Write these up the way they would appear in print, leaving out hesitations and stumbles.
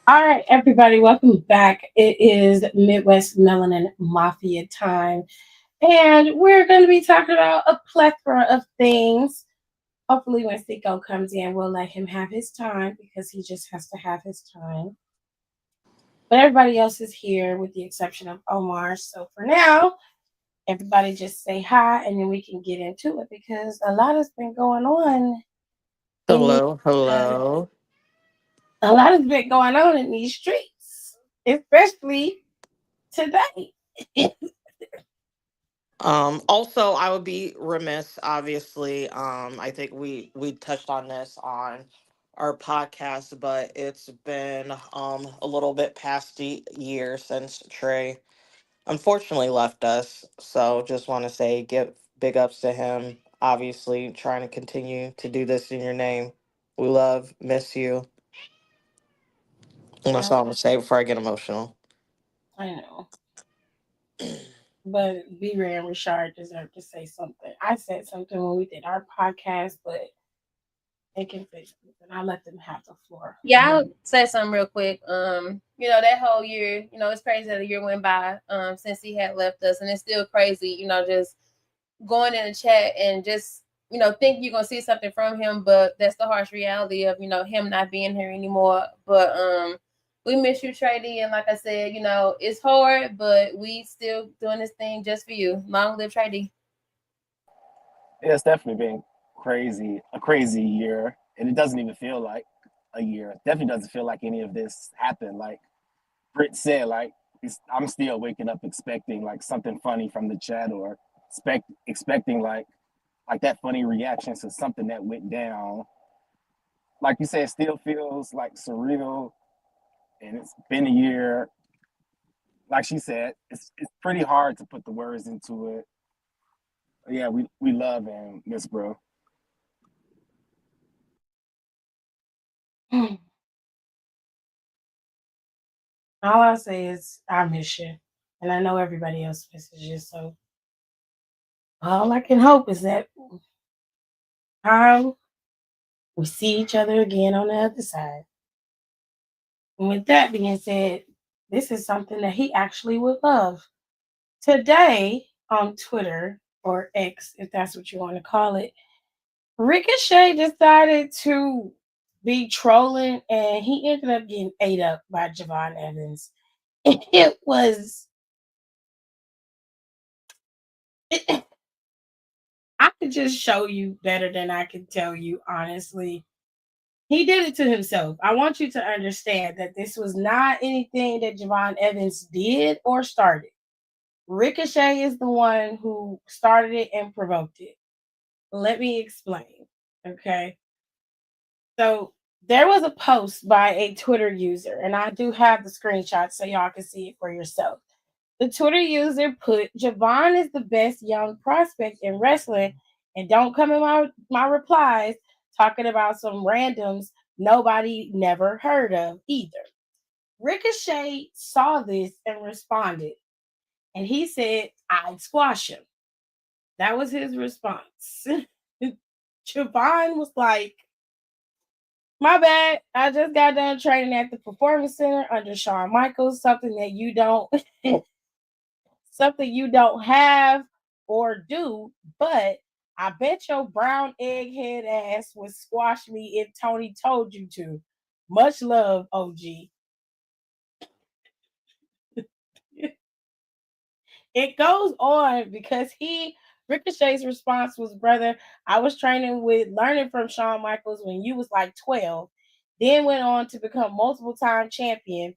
All right, everybody, welcome back. It is Midwest Melanin Mafia time, and we're going to be talking about a plethora of things. Hopefully, when Sicko comes in, we'll let him have his time because he just has to have his time. But everybody else is here with the exception of Omar. So for now, everybody just say hi and then we can get into it because a lot has been going on in these, Hello, uh, hello. a lot has been going on in these streets, especially today. Also, I would be remiss, obviously. I think we touched on this on our podcast, but it's been a little bit past the year since Trey unfortunately left us. So just want to say give big ups to him. Obviously, trying to continue to do this in your name. We love, miss you. And that's I, all I'm gonna say before I get emotional. I know, but B Ray and Richard deserve to say something. I said something when we did our podcast, but they can say something. I let them have the floor. Yeah, I'll say something real quick. That whole year, it's crazy that a year went by since he had left us, and it's still crazy, just going in the chat and just think you're gonna see something from him, but that's the harsh reality of him not being here anymore. But we miss you, Trady, and like I said, it's hard, but we still doing this thing just for you. Long live Trady. Yeah, it's definitely been a crazy year, and it doesn't even feel like a year. It definitely doesn't feel like any of this happened. Like Britt said, I'm still waking up expecting like something funny from the chat, or expecting like that funny reaction to something that went down. Like you said, it still feels like surreal, and it's been a year. Like she said, it's pretty hard to put the words into it. Yeah, we love and miss bro. All I say is I miss you, and I know everybody else misses you. So all I can hope is that how we see each other again on the other side. And with that being said, this is something that he actually would love. Today on Twitter or X, if that's what you want to call it, Ricochet decided to be trolling and he ended up getting ate up by Javon Evans. It was, it, I could just show you better than I could tell you, honestly. He did it to himself. I want you to understand that this was not anything that Javon Evans did or started. Ricochet is the one who started it and provoked it. Let me explain. Okay. So there was a post by a Twitter user, and I do have the screenshot so y'all can see it for yourself. The Twitter user put Javon is the best young prospect in wrestling, and don't come in my replies talking about some randoms nobody never heard of either. Ricochet saw this and responded, and he said, I'd squash him. That was his response. Javon was like, my bad. I just got done training at the Performance Center under Shawn Michaels, something you don't have or do, but I bet your brown egghead ass would squash me if Tony told you to. Much love, OG. It goes on because Ricochet's response was, brother, I was learning from Shawn Michaels when you was like 12, then went on to become multiple time champion.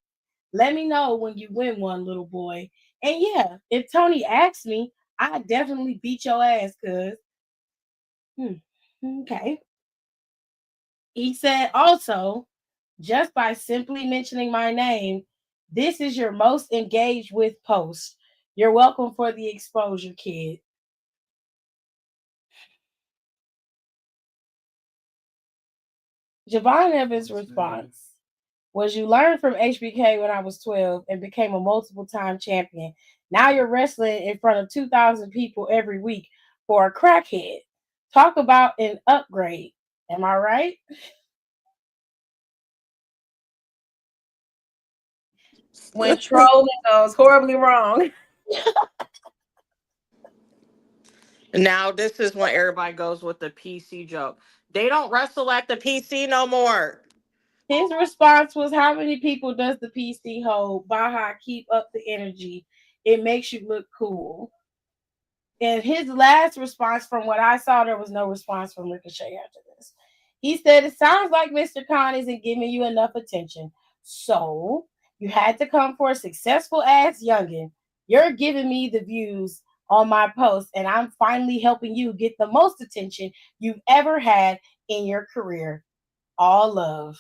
Let me know when you win one, little boy. And yeah, if Tony asks me, I definitely beat your ass, cuz. Okay. He said also, just by simply mentioning my name, this is your most engaged with post. You're welcome for the exposure, kid. Javon Evans' response was, you learned from HBK when I was 12 and became a multiple time champion. Now you're wrestling in front of 2,000 people every week for a crackhead. Talk about an upgrade. Am I right? when trolling goes horribly wrong. Now this is when everybody goes with the PC joke. They don't wrestle at the PC no more. His response was, "How many people does the PC hold? Baja, keep up the energy. It makes you look cool." And his last response, from what I saw, there was no response from Ricochet after this. He said, "It sounds like Mr. Khan isn't giving you enough attention. So you had to come for a successful ass youngin. You're giving me the views on my post, and I'm finally helping you get the most attention you've ever had in your career. All love."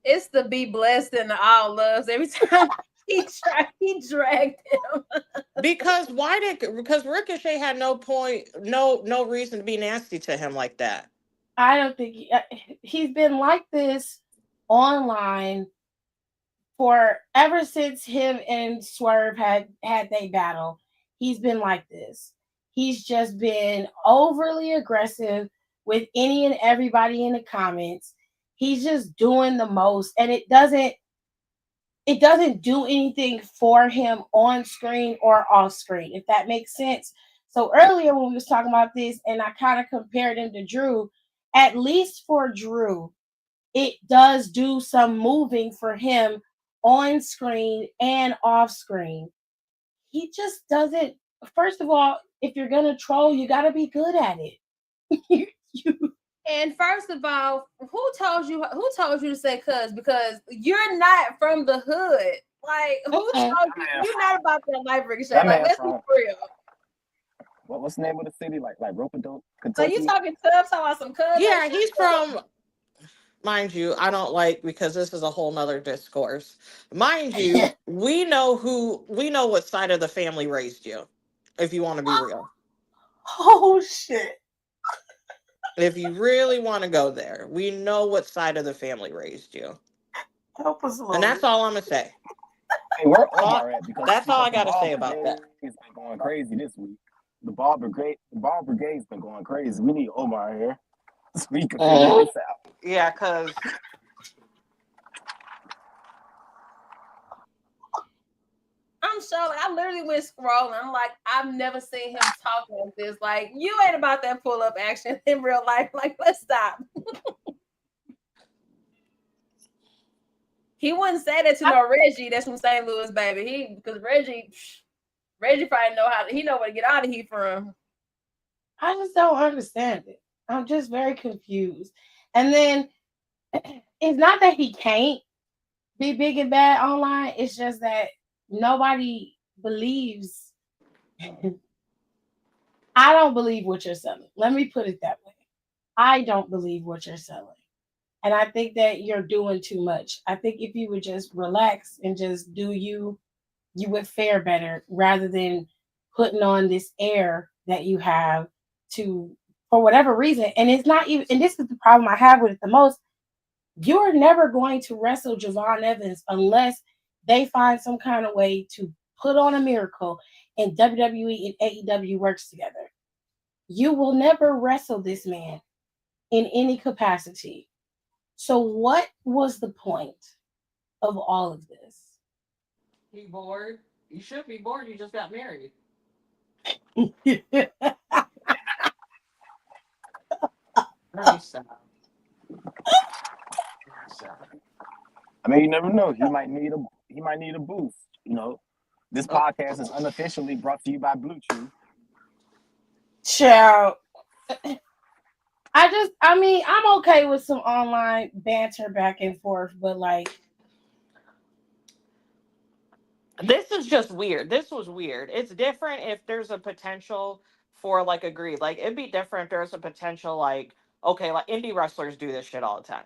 It's the be blessed and the all loves. Every time he dragged him. Because Ricochet had no point, no reason to be nasty to him like that. I don't think he's been like this online for ever since him and Swerve had they battle. He's been like this. He's just been overly aggressive with any and everybody in the comments. He's just doing the most, and it doesn't do anything for him on screen or off screen, if that makes sense. So earlier when we was talking about this, and I kind of compared him to Drew, at least for Drew, it does do some moving for him on screen and off screen. He just doesn't. First of all, if you're gonna troll, you gotta be good at it. You- And first of all, who told you to say cuz? Because you're not from the hood. Like who told uh-uh. you you're not about that life, Ricochet? That Like man let's be from real. what's the name of the city? Like Ropedope, So you Kentucky. talking tough, talking about some cuz ain't Yeah, shit. he's from, mind you, I don't like, because this is a whole nother discourse. Mind you, we know what side of the family raised you, if you want to be real. Oh shit! If you really want to go there, we know what side of the family raised you. Help us, And Lord. that's all I'm gonna say. Hey, where All, Omar at? Because that's all because I the gotta ball say about brigade's that. been going crazy this week. The ball brigade's been going crazy. We need Omar here so we can figure Uh, this out. Yeah, cause I'm sure like, I literally went scrolling. I'm like, I've never seen him talk like this. Like, you ain't about that pull up action in real life. Like, let's stop. He wouldn't say that to no Reggie. That's from St. Louis, baby. Because Reggie probably he know where to get out of here from. I just don't understand it. I'm just very confused. And then it's not that he can't be big and bad online. It's just that nobody believes. I don't believe what you're selling. Let me put it that way. I don't believe what you're selling. And I think that you're doing too much. I think if you would just relax and just do you, you would fare better rather than putting on this air that you have to, for whatever reason. And it's not even, and this is the problem I have with it the most. You're never going to wrestle Javon Evans unless they find some kind of way to put on a miracle and WWE and AEW works together. You will never wrestle this man in any capacity. So, what was the point of all of this? you bored. You should be bored. You just got married. Nice. I mean, you never know. He might need a boost. You know, this Oh, podcast is unofficially brought to you by Blue Chew. Child, I mean, I'm okay with some online banter back and forth, but like, this is just weird. This was weird. It's different if there's a potential for like agreed. Like it'd be different if there's a potential like okay, like indie wrestlers do this shit all the time.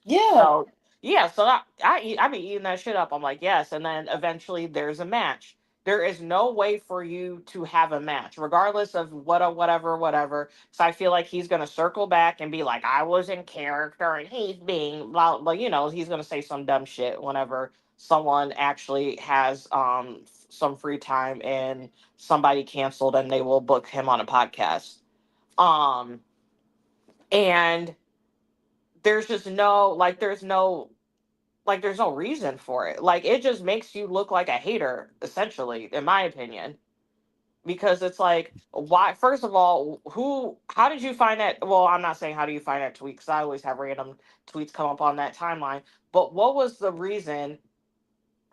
yeah, So yeah, so I be eating that shit up. I'm like yes, and then eventually there's a match. There is no way for you to have a match, regardless of whatever. So I feel like he's gonna circle back and be like, I was in character and he's being blah, blah, he's gonna say some dumb shit whenever someone actually has some free time and somebody canceled and they will book him on a podcast. Um and there's just no like there's no reason for it. Like it just makes you look like a hater, essentially, in my opinion. Because it's like, why? First of all, how did you find that? Well, I'm not saying how do you find that tweet because I always have random tweets come up on that timeline. But what was the reason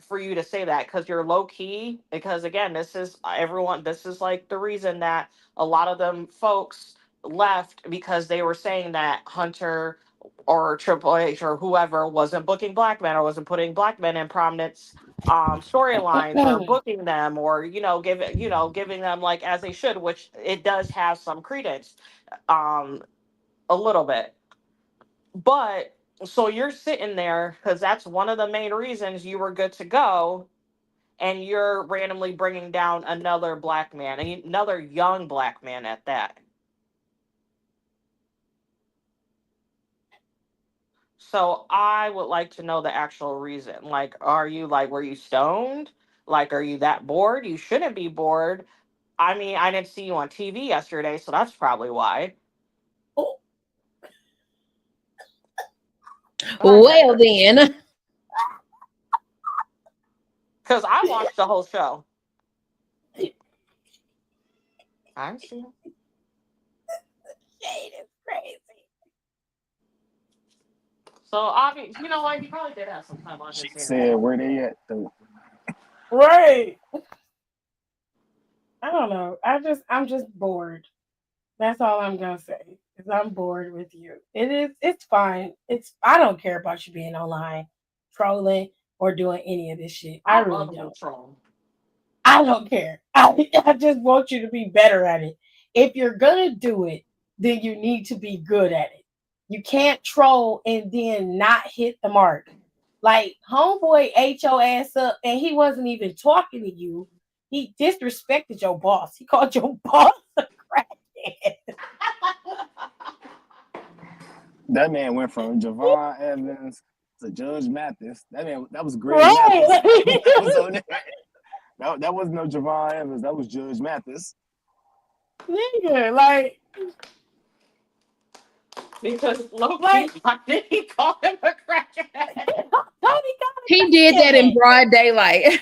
for you to say that? Because you're low key. Because again, this is everyone. This is like the reason that a lot of them folks left because they were saying that Hunter or Triple H or whoever wasn't booking black men or wasn't putting black men in prominence storylines or booking them or giving them like as they should, which it does have some credence, um a little bit. But so you're sitting there because that's one of the main reasons you were good to go, and you're randomly bringing down another black man, and another young black man at that. So I would like to know the actual reason. Like, were you stoned? Like, are you that bored? You shouldn't be bored. I mean, I didn't see you on TV yesterday, so that's probably why. Oh, Well then, Because I watched the whole show. I see. shade is crazy. So obviously, you know what? He probably did have some time on She his hands. said, "Where they at?" Though. Right. I don't know. I'm just bored. That's all I'm gonna say. Because I'm bored with you. It's fine. I don't care about you being online, trolling, or doing any of this shit. I I really love a good don't. troll. I don't care. I just want you to be better at it. If you're gonna do it, then you need to be good at it. You can't troll and then not hit the mark. Like homeboy ate your ass up and he wasn't even talking to you. He disrespected your boss. He called your boss a crackhead. That man went from Javon Evans to Judge Mathis. That was Greg Mathis. Right. That was on there. That wasn't no Javon Evans. That was Judge Mathis. Nigga, like Because Loki, like why did he call him a crackhead? Tony got he a did that in crackhead. broad daylight.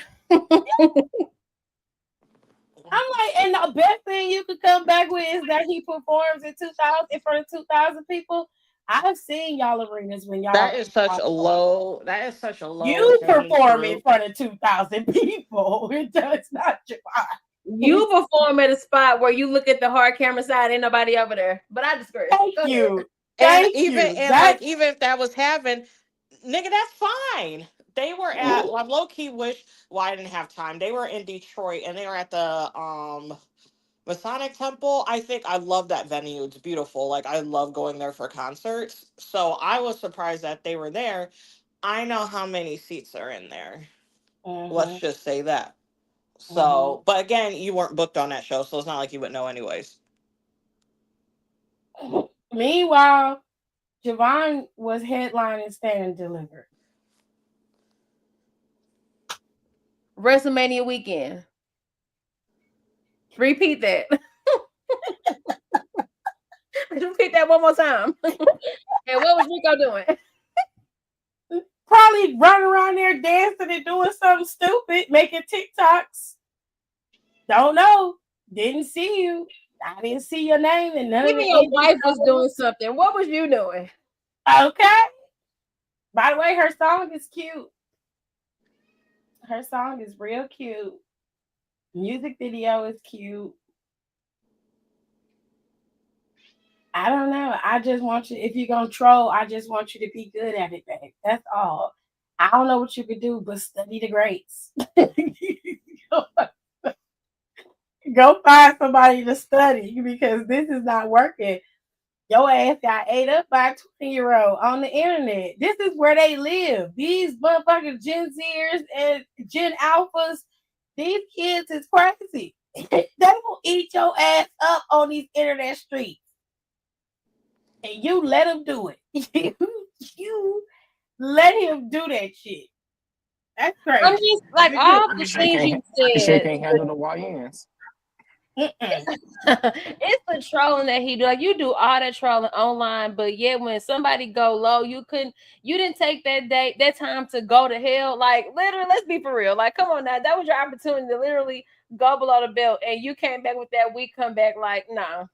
I'm like, and the best thing you could come back with is that he performs in 2000 in front of 2,000 people. I've seen y'all arenas when y'all That is such a low you hanging perform in fruit. front of 2,000 people. It does not Javon. You perform at a spot where you look at the hard camera side, ain't nobody over there. But I disagree. Thank Go ahead. you. And Thank you. like That's even if that was happening, nigga, that's fine. They were at like low key wish I didn't have time. They were in Detroit and they were at the Masonic Temple. I think I love that venue. It's beautiful. Like I love going there for concerts. So I was surprised that they were there. I know how many seats are in there. Let's mhm, just say that. mhm. So, but again, you weren't booked on that show, so it's not like you would know anyways. Meanwhile, Javon was headlining Stand and Deliver. WrestleMania weekend. Repeat that. Repeat that one more time. And what was Rico doing? Probably running around there dancing and doing something stupid, making TikToks. Don't know. Didn't see you. I didn't see your name and none of Even the your indie wife was shows. doing something. What was you doing? Okay. By the way, her song is cute. Her song is real cute. Music video is cute. I don't know. I just want you, if you're going to troll, I just want you to be good at it, babe. That's all. I don't know what you could do, but study the greats. Go find somebody to study because this is not working. Your ass got ate up by a 20-year-old on the internet. This is where they live. These motherfucking Gen Zers and Gen Alphas, these kids is crazy. They will eat your ass up on these internet streets. And you let them do it. you let him do that shit. That's I'm crazy. just like But all good. the Nigga sure things can't. you Nigga sure said. can't handle the YNs. It's the trolling that he do. Like you do all that trolling online, but yet when somebody go low, you didn't take that time to go to hell. Like literally, let's be for real. Like, come on now, that was your opportunity to literally go below the belt, and you came back with that. We come back like, no.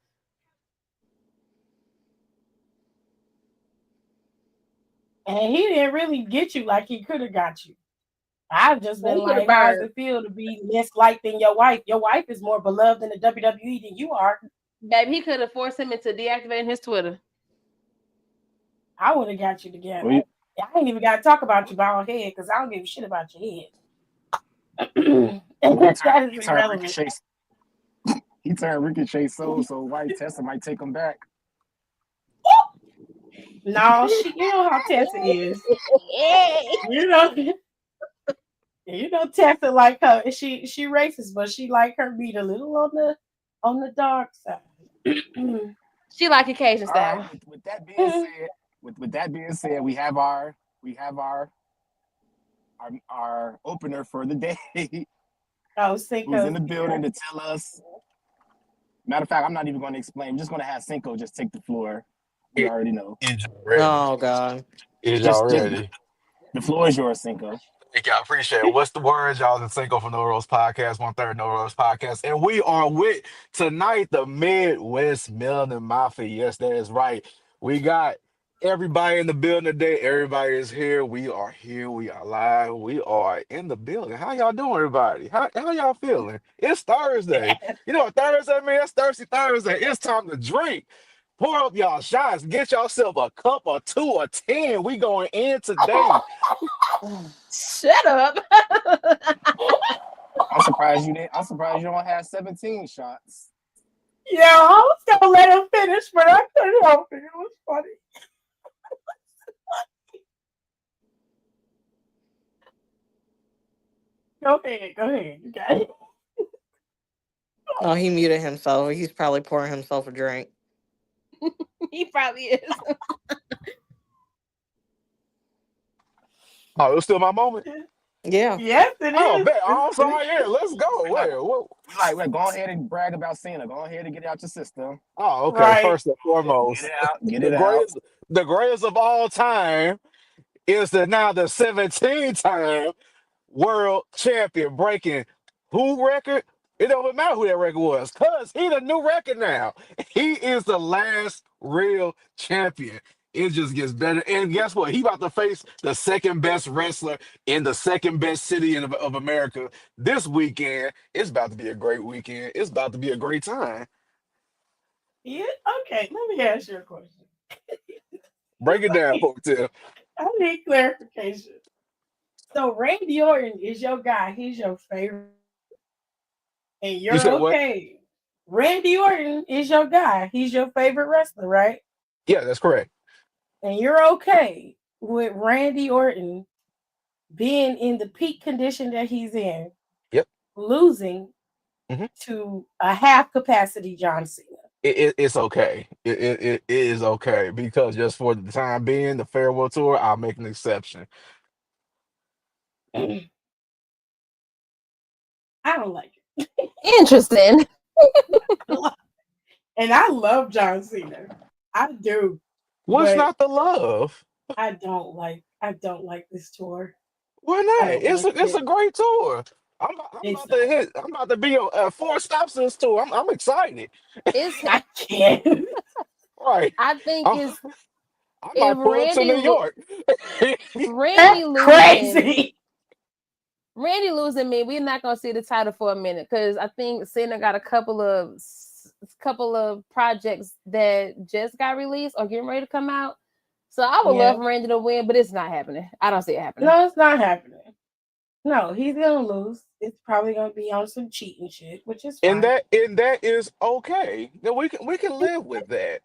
And he didn't really get you like he could have got you. I've just He been could have like, how does burned. it feel to be less liked than your wife? Your wife is more beloved in the WWE than you are. Baby, he could have forced him into deactivating his Twitter. I would have got you together. We, I ain't even got to talk about your bald head because I don't give a shit about your head. he turned, That is he turned irrelevant. Ricochet. He turned Ricochet so White Tessa might take him back. No, you know how Tessa is. You know, Tessa like her. She racist, but she like her meat a little on the dark side. She like Occasion All right. style. With that being said, with that being said, we have our opener for the day. Oh, Who's in the building to tell us. Matter of fact, I'm not even going to explain. I'm just going to have Cinco just take the floor. We already know. Is y'all ready? Oh God. Is y'all Just ready? the floor is yours, Cinco. Thank y'all. Appreciate it. What's the word, y'all? The Cinco from No Rose Podcast, 1/3 No Rose Podcast. And we are with tonight the Midwest Melanin Mafia. Yes, that is right. We got everybody in the building today. Everybody is here. We are here. We are live. We are in the building. How y'all doing, everybody? How y'all feeling? It's Thursday. You know what Thursday means? It's Thirsty Thursday. It's time to drink. Pour up y'all shots. Get yourself a cup or two or 10. We going in today. Shut up. I'm surprised you didn't. I'm surprised you don't have 17 shots. Yeah, I was gonna let him finish, but I couldn't help it. It was funny. Go ahead. You got it. Oh, he muted himself. He's probably pouring himself a drink. He probably is. Oh, it was still my moment. Yeah. Yes, it Oh, is. bet. Oh, I'm sorry. Yeah, let's go. Where? What? We go ahead and brag about Cena. Go ahead and get it out your system. Oh, okay. Right. First and Get foremost, it out. Get the it out. greatest of all time is now the 17th time world champion, breaking who record? It don't matter who that record was, cause he the new record now. He is the last real champion. It just gets better. And guess what? He about to face the second best wrestler in the second best city of America this weekend. It's about to be a great weekend. It's about to be a great time. Yeah. Okay. Let me ask you a question. Break it down, Poke Tip. I need clarification. So Randy Orton is your guy. He's your favorite, and You you're said what? okay. Randy Orton is your guy. He's your favorite wrestler, right? Yeah, that's correct. And you're okay with Randy Orton being in the peak condition that he's in, Yep. losing hmm to a half capacity John Cena. it's okay. It is okay because just for the time being, the farewell tour, I'll make an exception. I don't like Interesting. it. And I love John Cena. I do. What's But not the love? I don't like this tour. Why I not? don't It's like a it. great tour. I'm It's about to hit. I'm about to be on 4 stops in this tour. I'm excited. It's I can't. Right. I think I'm, it's I if might pull up to Randy New York. Randy That's losing crazy. Randy losing me, we're not gonna see the title for a minute because I think Cena got a couple of projects that just got released or getting ready to come out. So I would Yeah. love Randy to win, but it's not happening. I don't see it happening. No, it's not happening. No, he's gonna lose. It's probably gonna be on some cheating shit, which is and fine. that is okay. Then we can live with that.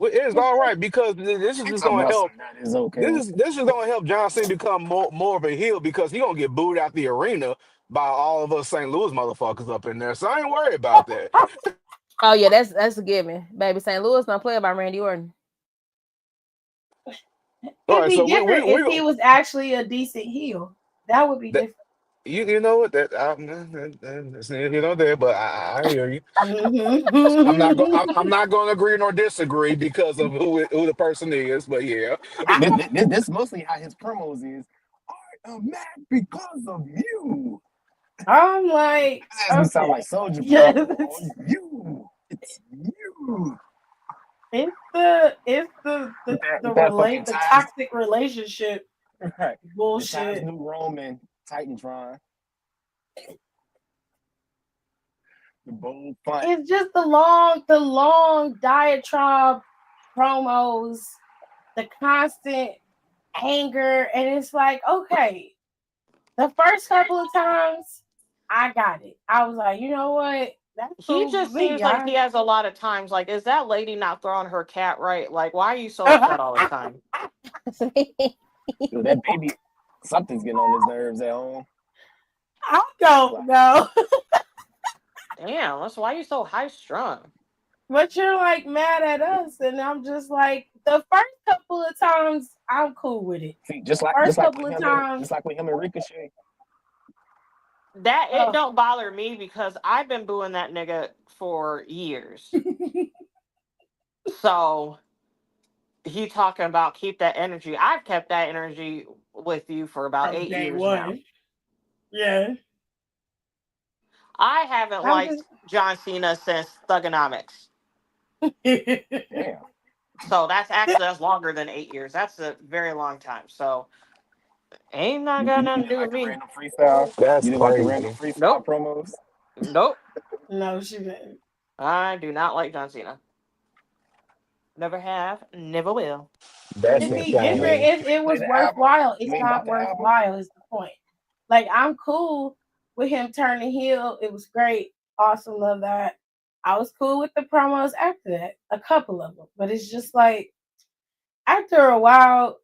It's It's all right because this is just Talking gonna about help. something that is okay. This is gonna help John Cena become more of a heel because he gonna get booed out the arena by all of us St. Louis motherfuckers up in there. So I ain't worried about that. Oh yeah, that's a given. Baby St. Louis don't play about Randy Orton. All It'd right, be so different if he was actually a decent heel. That would be that, different. You know what that's neither here nor there, but I hear you. I'm Mhm. not going to agree nor disagree because of who the person is, but yeah. I mean, this mostly how his promos is. I am mad because of you. I'm like, His ass be sound okay. like Soldier Boy. Oh, Yes. you. It's you. It's the That fucking relate the Taz. toxic relationship Right. The Taz bullshit. New Roman Titantron. The bold front. It's just the long diatribe promos, the constant anger, and it's like, okay, the first couple of times I got it. I was like, you know what? That's He cool with just seems me. like he has a lot of times. Like, is that lady not throwing her cat right? Like, why are you so I upset all the time? Dude, that baby, something's getting on his nerves at home. don't know. Damn, that's why you so high strung. But you're like mad at us, and I'm just like the first couple of times I'm cool with it. See, The first couple of times, just like with him and Ricochet. That it oh, don't bother me because I've been booing that nigga for years. So he talking about keep that energy. I've kept that energy with you for about from 8 day years now. one, yeah. I haven't I'm liked just John Cena since Thugonomics. Damn. So that's longer than 8 years. That's a very long time. So ain't not got You nothing to didn't do like with the me. random freestyle? That's You didn't like the random crazy. freestyle Nope. promos? Nope. no, she didn't. I do not like John Cena. Never have, never will. That's To me different. insane. It You play was the album? worthwhile. You It's ain't bought not the album? worthwhile. Is the point? Like I'm cool with him turning heel. It was great. Awesome. Love that. I was cool with the promos after that. A couple of them, but it's just like after a while,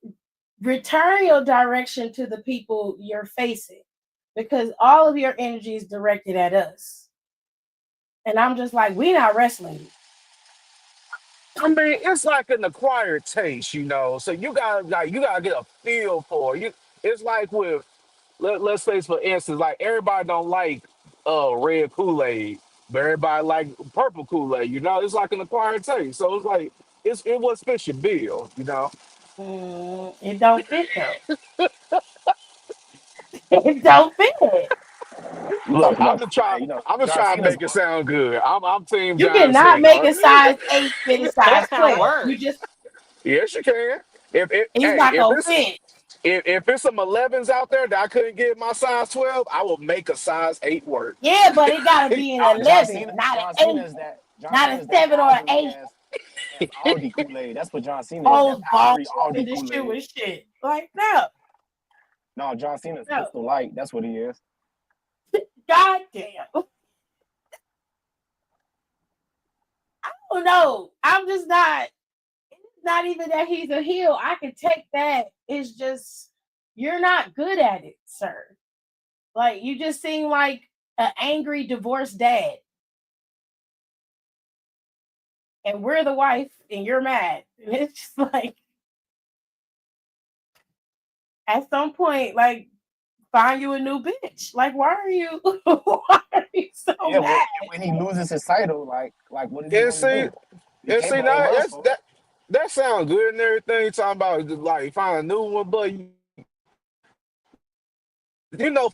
return your direction to the people you're facing because all of your energy is directed at us. And I'm just like, we not wrestling you. I mean, it's like an acquired taste, you know. So you gotta get a feel for it. It's like with let's say for instance, like everybody don't like red Kool-Aid, but everybody like purple Kool-Aid, you know, it's like an acquired taste. So it's like it was fits your bill, you know. It don't fit though. It don't fit. You Look, talking about somebody, you know, I'm just John trying to Cena's make it going. sound good. I'm team You John cannot make Cena. a size 8 fit a size That sound 12. You worse. just Yes, you can. If it it's hey, not gonna fit. if it's some 11s out there that I couldn't get my size 12, I will make a size 8 work. Yeah, but it gotta be an Nah, 11, not an 8, John not a Cena's that 7 or an powdery 8. as Aldi Kool-Aid. That's what John Cena is, that Whole ball powdery Aldi in the shoe Kool-Aid. and shit. Like, no, No, John Cena's no. Crystal Light. That's what he is. God damn. I don't know. I'm just not. It's not even that he's a heel. I can take that. It's just you're not good at it, sir. Like you just seem like an angry divorced dad, and we're the wife, and you're mad. And it's just like at some point, like find you a new bitch. Like why are you? Why are you so Yeah, mad? when he loses his title, like what is he And gonna see, do? You can't blame now us that's for it. that sounds good and everything. Talking about like find a new one, but you know,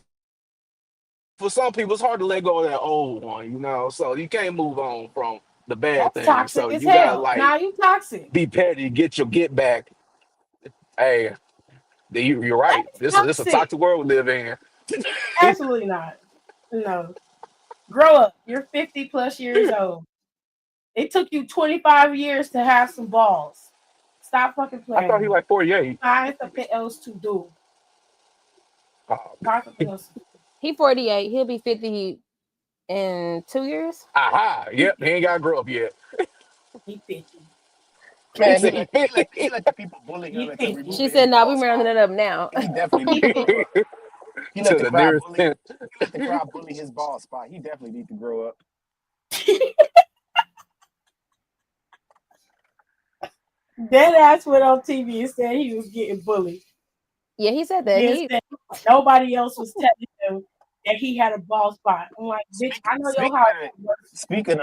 for some people, it's hard to let go of that old one. You know, so you can't move on from the bad That's thing. toxic So as you gotta hell. like Now you toxic. be petty, get your get back. Hey, you're right. That's This a toxic. toxic world we live in. Absolutely not. No. Grow up. You're 50 plus years old. It took you 25 years to have some balls. Stop fucking I playing thought with he me. like 48. Find something else to do. Oh, Find something else to do. He 48. He'll be 50 in 2 years. aha, He yep, he 50. ain't got to grow up yet. He 50. He Man, said he 50. he let the people bully him He into 50. She removing said, his "No, ball we rounding spot. it up now." He definitely need He to 50. grow up. He let To the the crowd nearest bully. 10th. He let the crowd bully his ball spot. He definitely need to grow up. Dead ass went on TV and said he was getting bullied. Yeah, he said that. Then He said nobody else was telling him that he had a bald spot. I'm like, bitch, I know your Speaking house. speaking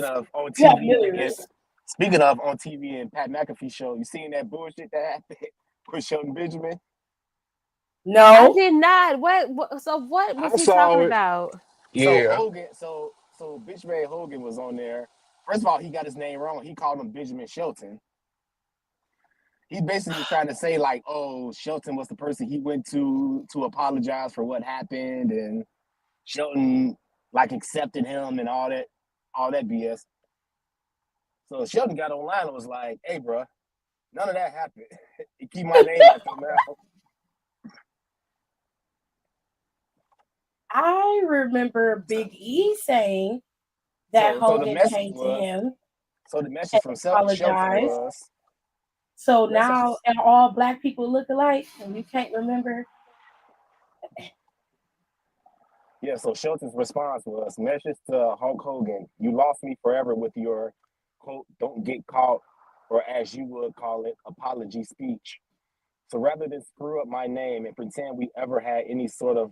of on You have TV, I millions. guess. Speaking of on TV and Pat McAfee show, you seen that bullshit that happened with Shelton Benjamin? I No. did not. So what was I he talking saw it. about? So Yeah. Hogan, so bitch man Hogan was on there. First of all, he got his name wrong. He called him Benjamin Shelton. He basically was trying to say like, oh, Shelton was the person he went to apologize for what happened, and Shelton like accepted him and all that BS. So Shelton got online and was like, hey, bro, none of that happened. Keep my name out your mouth. I remember Big E saying that So the Hogan message came to was, him so the message and from Shelton apologized. was, So the message, now and all black people look alike, and you can't remember. yeah, so Shelton's response was, message to Hulk Hogan, you lost me forever with your, quote, don't get caught, or as you would call it, apology speech. So rather than screw up my name and pretend we ever had any sort of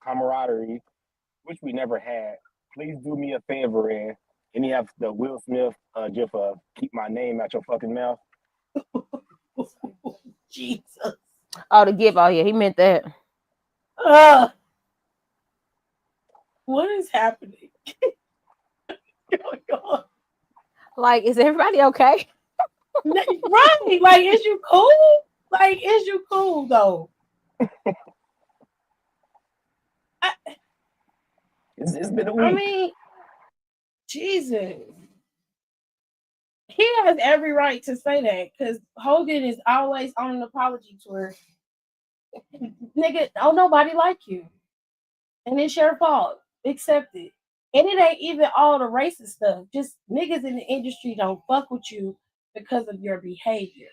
camaraderie, which we never had, please do me a favor and he have the Will Smith gif of keep my name out your fucking mouth. Jesus. Oh, the gift. Oh yeah, he meant that. Ugh. What is happening? Like, is everybody okay? Right. Like, is you cool? Like, is you cool though? It's been a I week. mean, Jesus. He has every right to say that because Hogan is always on an apology tour. Nigga, don't nobody like you. And it's your fault. Accept it. And it ain't even all the racist stuff. Just niggas in the industry don't fuck with you because of your behavior.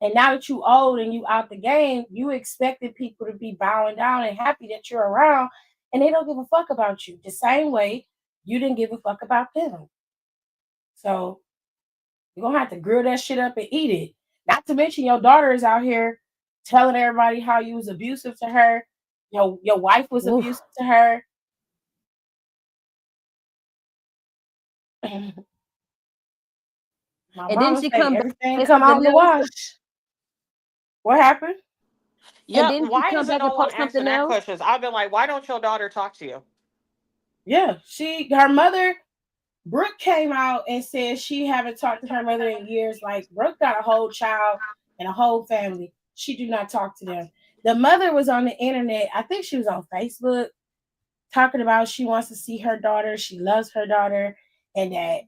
And now that you old and you out the game, you expected people to be bowing down and happy that you're around, and they don't give a fuck about you. The same way you didn't give a fuck about them. So you're gonna have to grill that shit up and eat it. Not to mention your daughter is out here telling everybody how you was abusive to her. Your wife was Oof. abusive to her. My And didn't mama she say come back everything and come something out in the else? wash. What happened? And Yep. didn't she Why come isn't back no and one post asking something that else? questions? I've been like, why don't your daughter talk to you? Yeah, her mother, Brooke came out and said she haven't talked to her mother in years. Like Brooke got a whole child and a whole family. She do not talk to them. The mother was on the internet. I think she was on Facebook talking about she wants to see her daughter. She loves her daughter, and that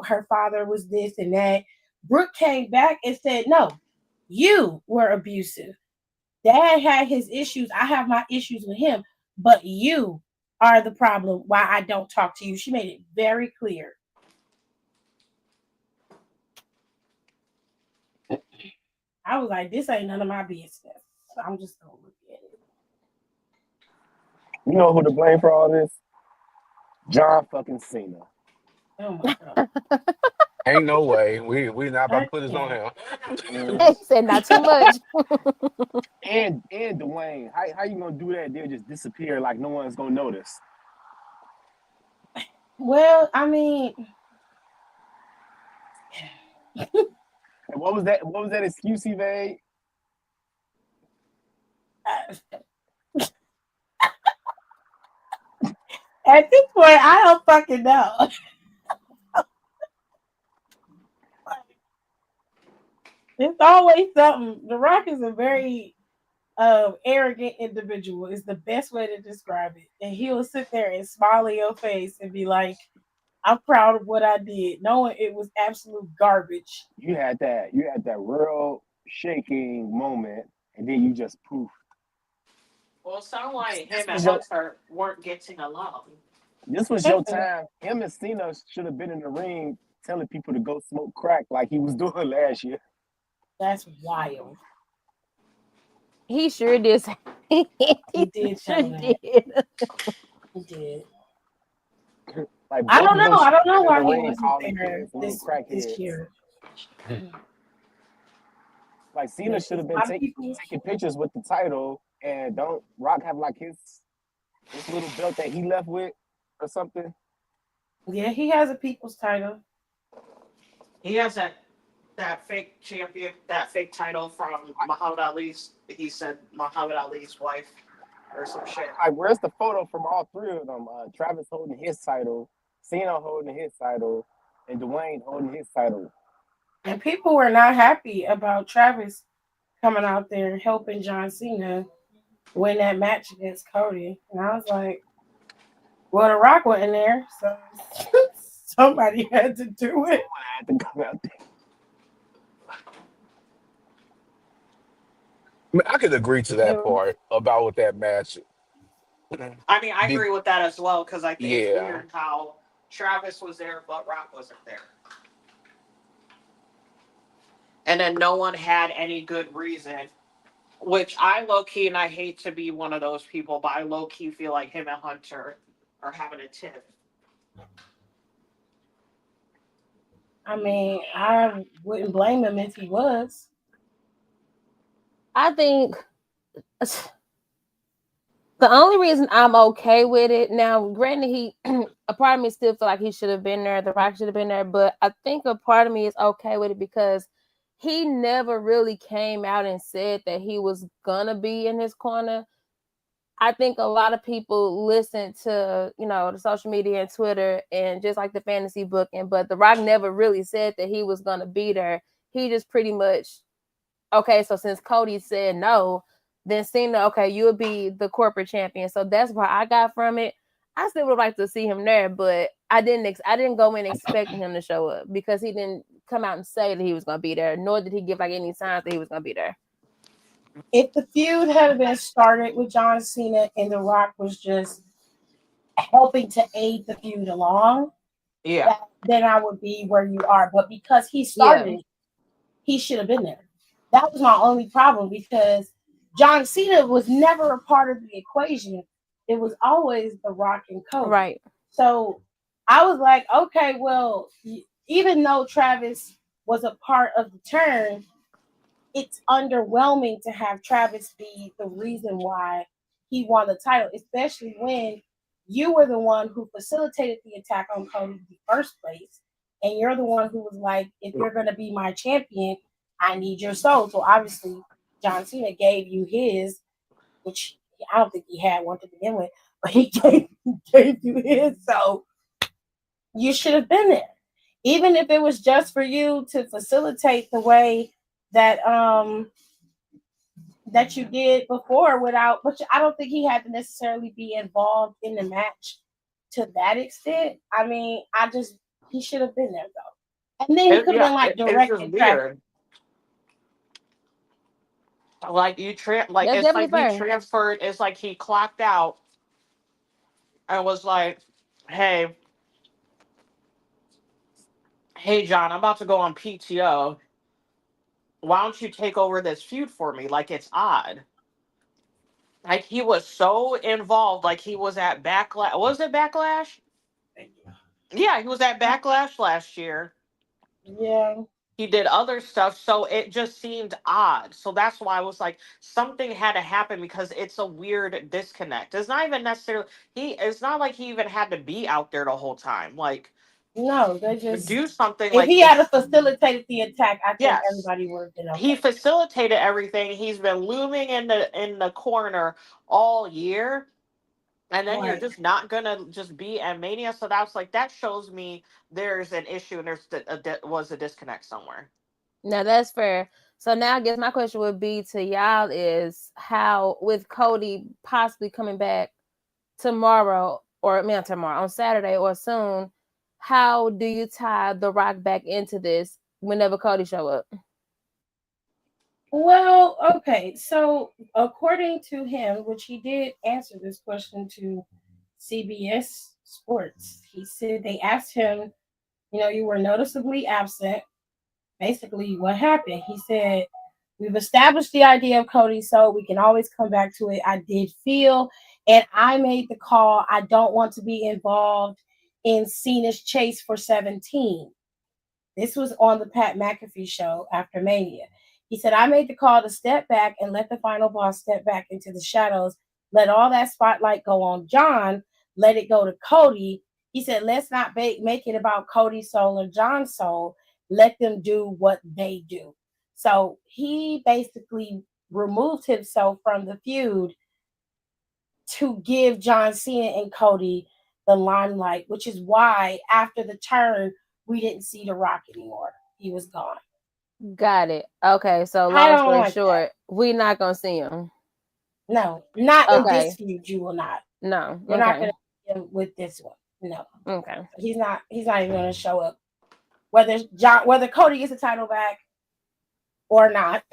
her father was this and that. Brooke came back and said, "No, you were abusive. Dad had his issues. I have my issues with him, but you are the problem why I don't talk to you." She made it very clear. I was like, this ain't none of my business. So I'm just gonna look at it. You know who to blame for all this? John fucking Cena. Oh my god. Ain't no way. We not about to I put this on can't. him. Mm. He said not too much. And Dwayne, how you gonna do that? They'll just disappear like no one's gonna notice. Well, I mean, And what was that? What was that excuse he made? at this point, I don't fucking know. It's always something. The Rock is a very arrogant individual. Is the best way to describe it. And he'll sit there and smile in your face and be like, "I'm proud of what I did," knowing it was absolute garbage. You had that real shaking moment, and then you just poof. Well, it sounded like This him and was your Hunter weren't getting along. this was your Mm-mm. time. Him and Cena should have been in the ring telling people to go smoke crack like he was doing last year. That's wild. He sure did. He He did tell sure him that. did. He did. Like I both don't of know. them I should don't have know been in the why he ring wasn't calling there kids little this crackheads. year. Like Cena Yes, should a have been lot of people. taking pictures with the title, and don't Rock have like his This little belt that he left with or something. Yeah, he has a people's title. He has that fake champion, that fake title from Muhammad Ali's. He said Muhammad Ali's wife or some shit. Like, where's the photo from all three of them? Travis holding his title, Cena holding his title, and Dwayne holding his title. And people were not happy about Travis coming out there helping John Cena win that match against Cody. And I was like, well, The Rock wasn't there, so somebody had to do it. Someone had to come out there. I mean, I could agree to that part about with that match. I mean, I Be- agree with that as well because I think it's yeah, weird how Travis was there but Rock wasn't there, and then no one had any good reason. Which I low key, and I hate to be one of those people, but I low key feel like him and Hunter are having a tiff. I mean, I wouldn't blame him if he was. I think the only reason I'm okay with it now, granted, he a part of me still feel like he should have been there. The Rock should have been there, but I think a part of me is okay with it because he never really came out and said that he was gonna be in his corner. I think a lot of people listen to the social media and Twitter and just like the fantasy booking, but The Rock never really said that he was gonna be there. He just pretty much okay, so since Cody said no, then Cena, okay, you'll be the corporate champion. So that's what I got from it. I still would like to see him there, but I didn't go in expecting him to show up because he didn't come out and say that he was going to be there, nor did he give like any signs that he was going to be there. If the feud had been started with John Cena and The Rock was just helping to aid the feud along, Yeah. then I would be where you are. But because he started, he should have been there. That was my only problem because John Cena was never a part of the equation. It was always The Rock and Cody. Right. So I was like, okay, well, even though Travis was a part of the turn, it's underwhelming to have Travis be the reason why he won the title, especially when you were the one who facilitated the attack on Cody in the first place. And you're the one who was like, if you're going to be my champion, I need your soul. So obviously, John Cena gave you his, which I don't think he had one to begin with, but he gave you his. So you should have been there. Even if it was just for you to facilitate the way that that you did before without, but I don't think he had to necessarily be involved in the match to that extent. I mean, he should have been there though. And then he could have been like It's just directing traffic. weird. Like like That's it's definitely like he fair. transferred. It's like he clocked out and was like, "Hey, hey, John, I'm about to go on PTO. Why don't you take over this feud for me?" Like it's odd. Like he was so involved. Like he was at Backlash. Was it Backlash? Yeah, he was at Backlash last year. Yeah. He did other stuff, so it just seemed odd. So that's why I was like, something had to happen because it's a weird disconnect. It's not even necessarily it's not like he even had to be out there the whole time. Like No, they just, do something if like he had facilitated the attack, I think yes. everybody would have been He okay. facilitated everything. He's been looming in the corner all year. And then you're Right. just not gonna just be at Mania. So that's like that shows me there's an issue and was a disconnect somewhere. Now that's fair. So now I guess my question would be to y'all is how with Cody possibly coming back tomorrow or not tomorrow on Saturday or soon, how do you tie The Rock back into this whenever Cody show up? Well, okay. So according to him, which he did answer this question to CBS Sports, he said they asked him, you were noticeably absent. Basically, what happened? He said, we've established the idea of Cody, so we can always come back to it. I did feel, and I made the call. I don't want to be involved in Cena's chase for 17. This was on the Pat McAfee show after Mania. He said, I made the call to step back and let the final boss step back into the shadows let all that spotlight go on John, let it go to Cody. He said, let's not make it about Cody's soul or John's soul. Let them do what they do. So he basically removed himself from the feud to give John Cena and Cody the limelight, which is why after the turn, we didn't see The Rock anymore. He was gone. Got it. Okay, so I long don't story like that. short, we not gonna see him. No, not in this Okay. feud. You will not. No. You're not Okay. going to see him with this one. No, Okay. he's not. He's not even going to show up. Whether Cody gets the title back or not,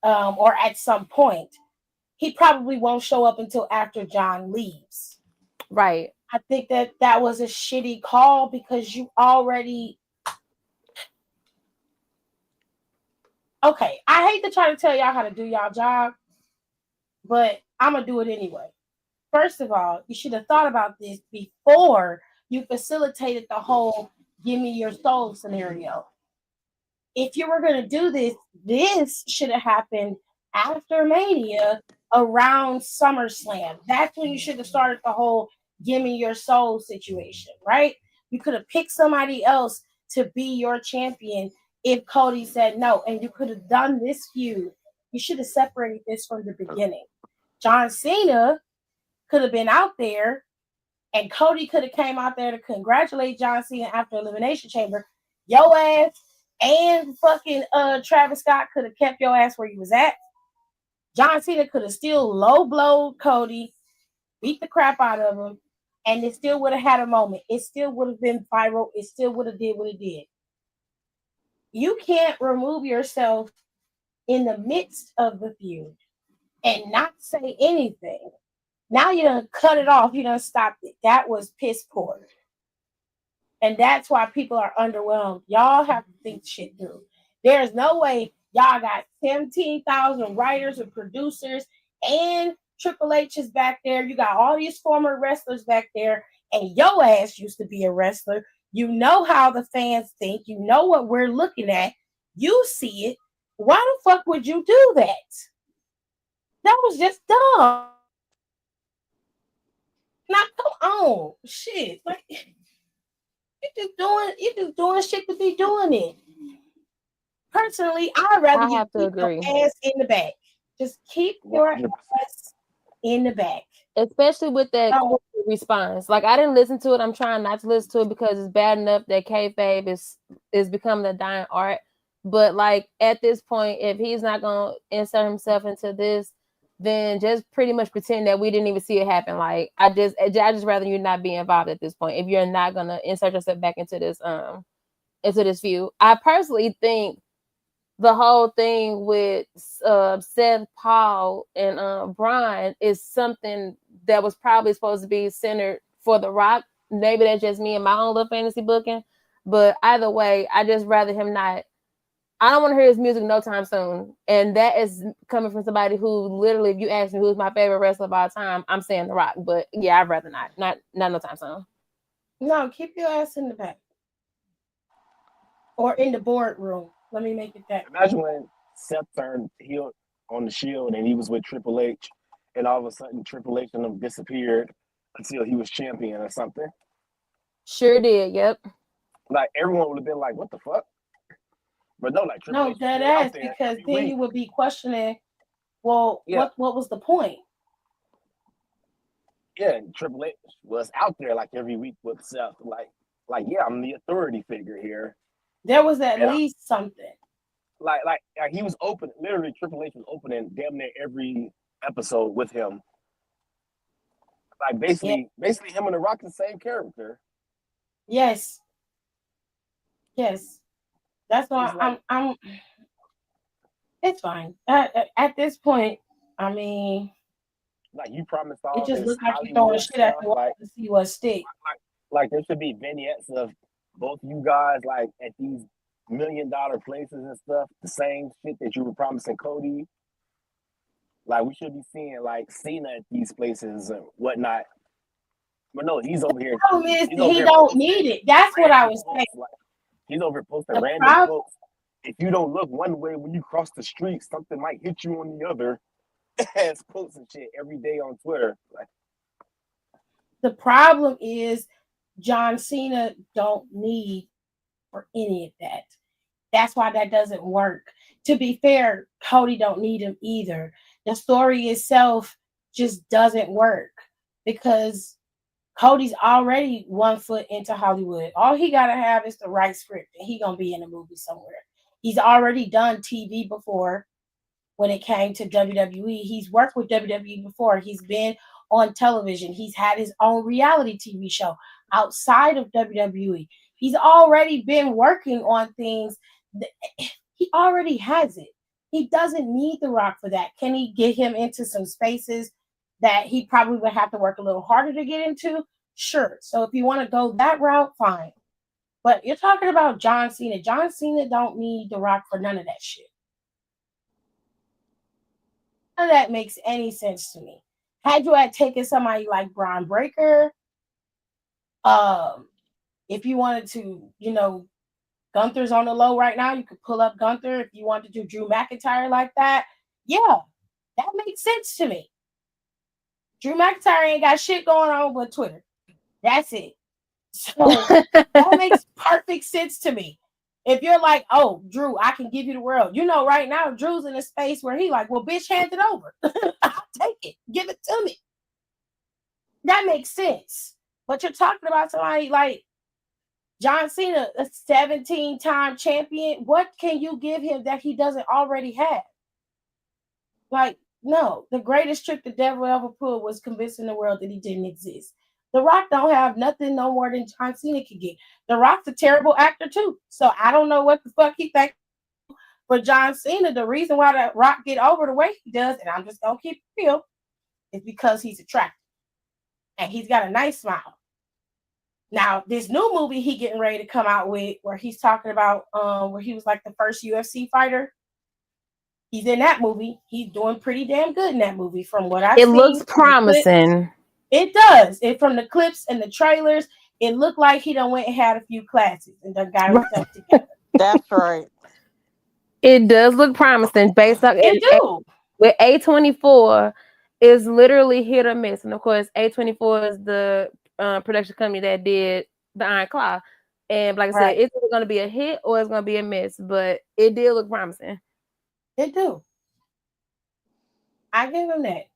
or at some point, he probably won't show up until after John leaves. Right. I think that was a shitty call because you already. Okay, I hate to try to tell y'all how to do y'all job, but I'm gonna do it anyway. First of all, you should have thought about this before you facilitated the whole "give me your soul" scenario. If you were going to do this, this should have happened after Mania around SummerSlam. That's when you should have started the whole "give me your soul" situation, right? You could have picked somebody else to be your champion if Cody said no, and you could have done this feud. You should have separated this from the beginning. John Cena could have been out there, and Cody could have came out there to congratulate John Cena after Elimination Chamber. Yo ass and fucking Travis Scott could have kept your ass where you was at. John Cena could have still low blowed Cody, beat the crap out of him, and it still would have had a moment. It still would have been viral. It still would have did what it did. You can't remove yourself in the midst of the feud and not say anything. Now you done cut it off. You done stopped it. That was piss poor. And that's why people are underwhelmed. Y'all have to think shit through. There's no way y'all got 17,000 writers and producers, and Triple H is back there. You got all these former wrestlers back there, and your ass used to be a wrestler. You know how the fans think. You know what we're looking at. You see it. Why the fuck would you do that? That was just dumb. Now come on, shit. Like you just doing shit to be doing it. Personally, I'd rather I you have to keep your agree. ass in the back. Just keep your 100%. ass in the back. Especially with that Don't response. Like I didn't listen to it. I'm trying not to listen to it because it's bad enough that kayfabe is becoming a dying art. But like at this point, if he's not gonna insert himself into this, then just pretty much pretend that we didn't even see it happen. Like I just rather you not be involved at this point if you're not gonna insert yourself back into this view. I personally think the whole thing with Seth Paul and Brian is something that was probably supposed to be centered for The Rock. Maybe that's just me and my own little fantasy booking. But either way, I just rather him not. I don't want to hear his music no time soon. And that is coming from somebody who literally, if you ask me who's my favorite wrestler of all time, I'm saying The Rock. But yeah, I'd rather not. Not no time soon. no, keep your ass in the back or in the boardroom. Let me make it that. Imagine when Seth turned heel on the Shield and he was with Triple H, and all of a sudden Triple H and them disappeared until he was champion or something. Sure did. Yep. Like everyone would have been like, "What the fuck?" But no, like Triple No, H was dead still out ass, there because every then you week. would be questioning, well, Yeah, what was the point? yeah. And Triple H was out there like every week with Seth, like yeah, I'm the authority figure here, There was at and least something. like he was open. Literally, Triple H was opening damn near every episode with him. Like Yeah. basically him and The Rock the same character. Yes. Yes. That's why It's like I'm it's fine. At this point, I mean, you promised it all just this looks like you're throwing Hollywood shit at stuff. the wall to see what stick. Like there should be vignettes of both you guys like at these $1 million places and stuff. The same shit that you were promising Cody. Like we should be seeing like Cena at these places and whatnot. But no, he's over here. Problem is He's over he here don't posting need it. That's what I random was saying. quotes. Like he's over here posting The random problem, quotes. If you don't look one way when you cross the street, something might hit you on the other. has quotes and shit every day on Twitter. Like, The problem is John Cena don't need for any of that. That's why that doesn't work. To be fair, Cody don't need him either. The story itself just doesn't work because Cody's already 1 foot into Hollywood. All he gotta have is the right script, and he gonna be in a movie somewhere. He's already done TV before when it came to WWE. He's worked with WWE before. He's been on television. He's had his own reality TV show outside of WWE. He's already been working on things. He already has it. He doesn't need The Rock for that. Can he get him into some spaces that he probably would have to work a little harder to get into? Sure. So if you want to go that route, fine. But you're talking about John Cena. John Cena don't need The Rock for none of that shit. None of that makes any sense to me. Had you had taken somebody like Braun Breaker, if you wanted to, Gunther's on the low right now, you could pull up Gunther. If you wanted to do Drew McIntyre like that, yeah, that makes sense to me. Drew McIntyre ain't got shit going on but Twitter. That's it. So that makes perfect sense to me. If you're like, oh, Drew, I can give you the world. Right now, Drew's in a space where he like, well, bitch, hand it over. I'll take it. Give it to me. That makes sense. But you're talking about somebody like John Cena, a 17-time champion. What can you give him that he doesn't already have? Like, no. The greatest trick the devil ever pulled was convincing the world that he didn't exist. The Rock don't have nothing no more than John Cena can get. The Rock's a terrible actor too. So I don't know what the fuck he thinks for John Cena. The reason why the Rock get over the way he does, and I'm just gonna keep it real, is because he's attractive. And he's got a nice smile. Now, this new movie he getting ready to come out with, where he's talking about where he was like the first UFC fighter. He's in that movie. He's doing pretty damn good in that movie from what I've seen. It looks promising. It does. And from the clips and the trailers, it looked like he done went and had a few classes and done got himself together. That's right. It does look promising based on it. Do. With A24 is literally hit or miss. And of course, A24 is the production company that did the Iron Claw. And like I said, it's either going to be a hit or it's going to be a miss. But it did look promising. It do. I give him that.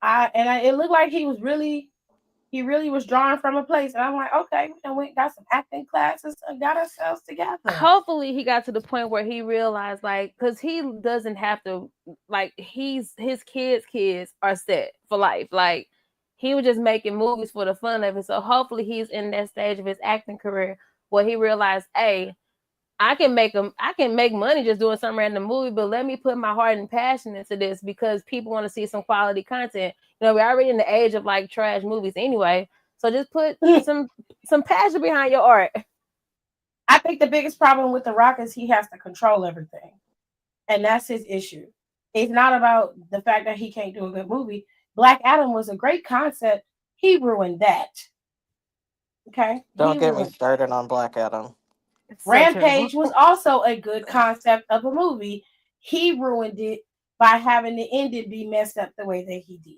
It looked like he really was drawing from a place. And I'm like, okay, we went got some acting classes and got ourselves together. Hopefully he got to the point where he realized, like, because he doesn't have to, like, his kids are set for life. Like, he was just making movies for the fun of it. So hopefully he's in that stage of his acting career where he realized, hey, I can make money just doing some random movie, but let me put my heart and passion into this because people want to see some quality content. We're already in the age of like trash movies anyway. So just put some passion behind your art. I think the biggest problem with The Rock is he has to control everything. And that's his issue. It's not about the fact that he can't do a good movie. Black Adam was a great concept. He ruined that. Okay? Don't get me started on Black Adam. Rampage was also a good concept of a movie. He ruined it by having the ending be messed up the way that he did.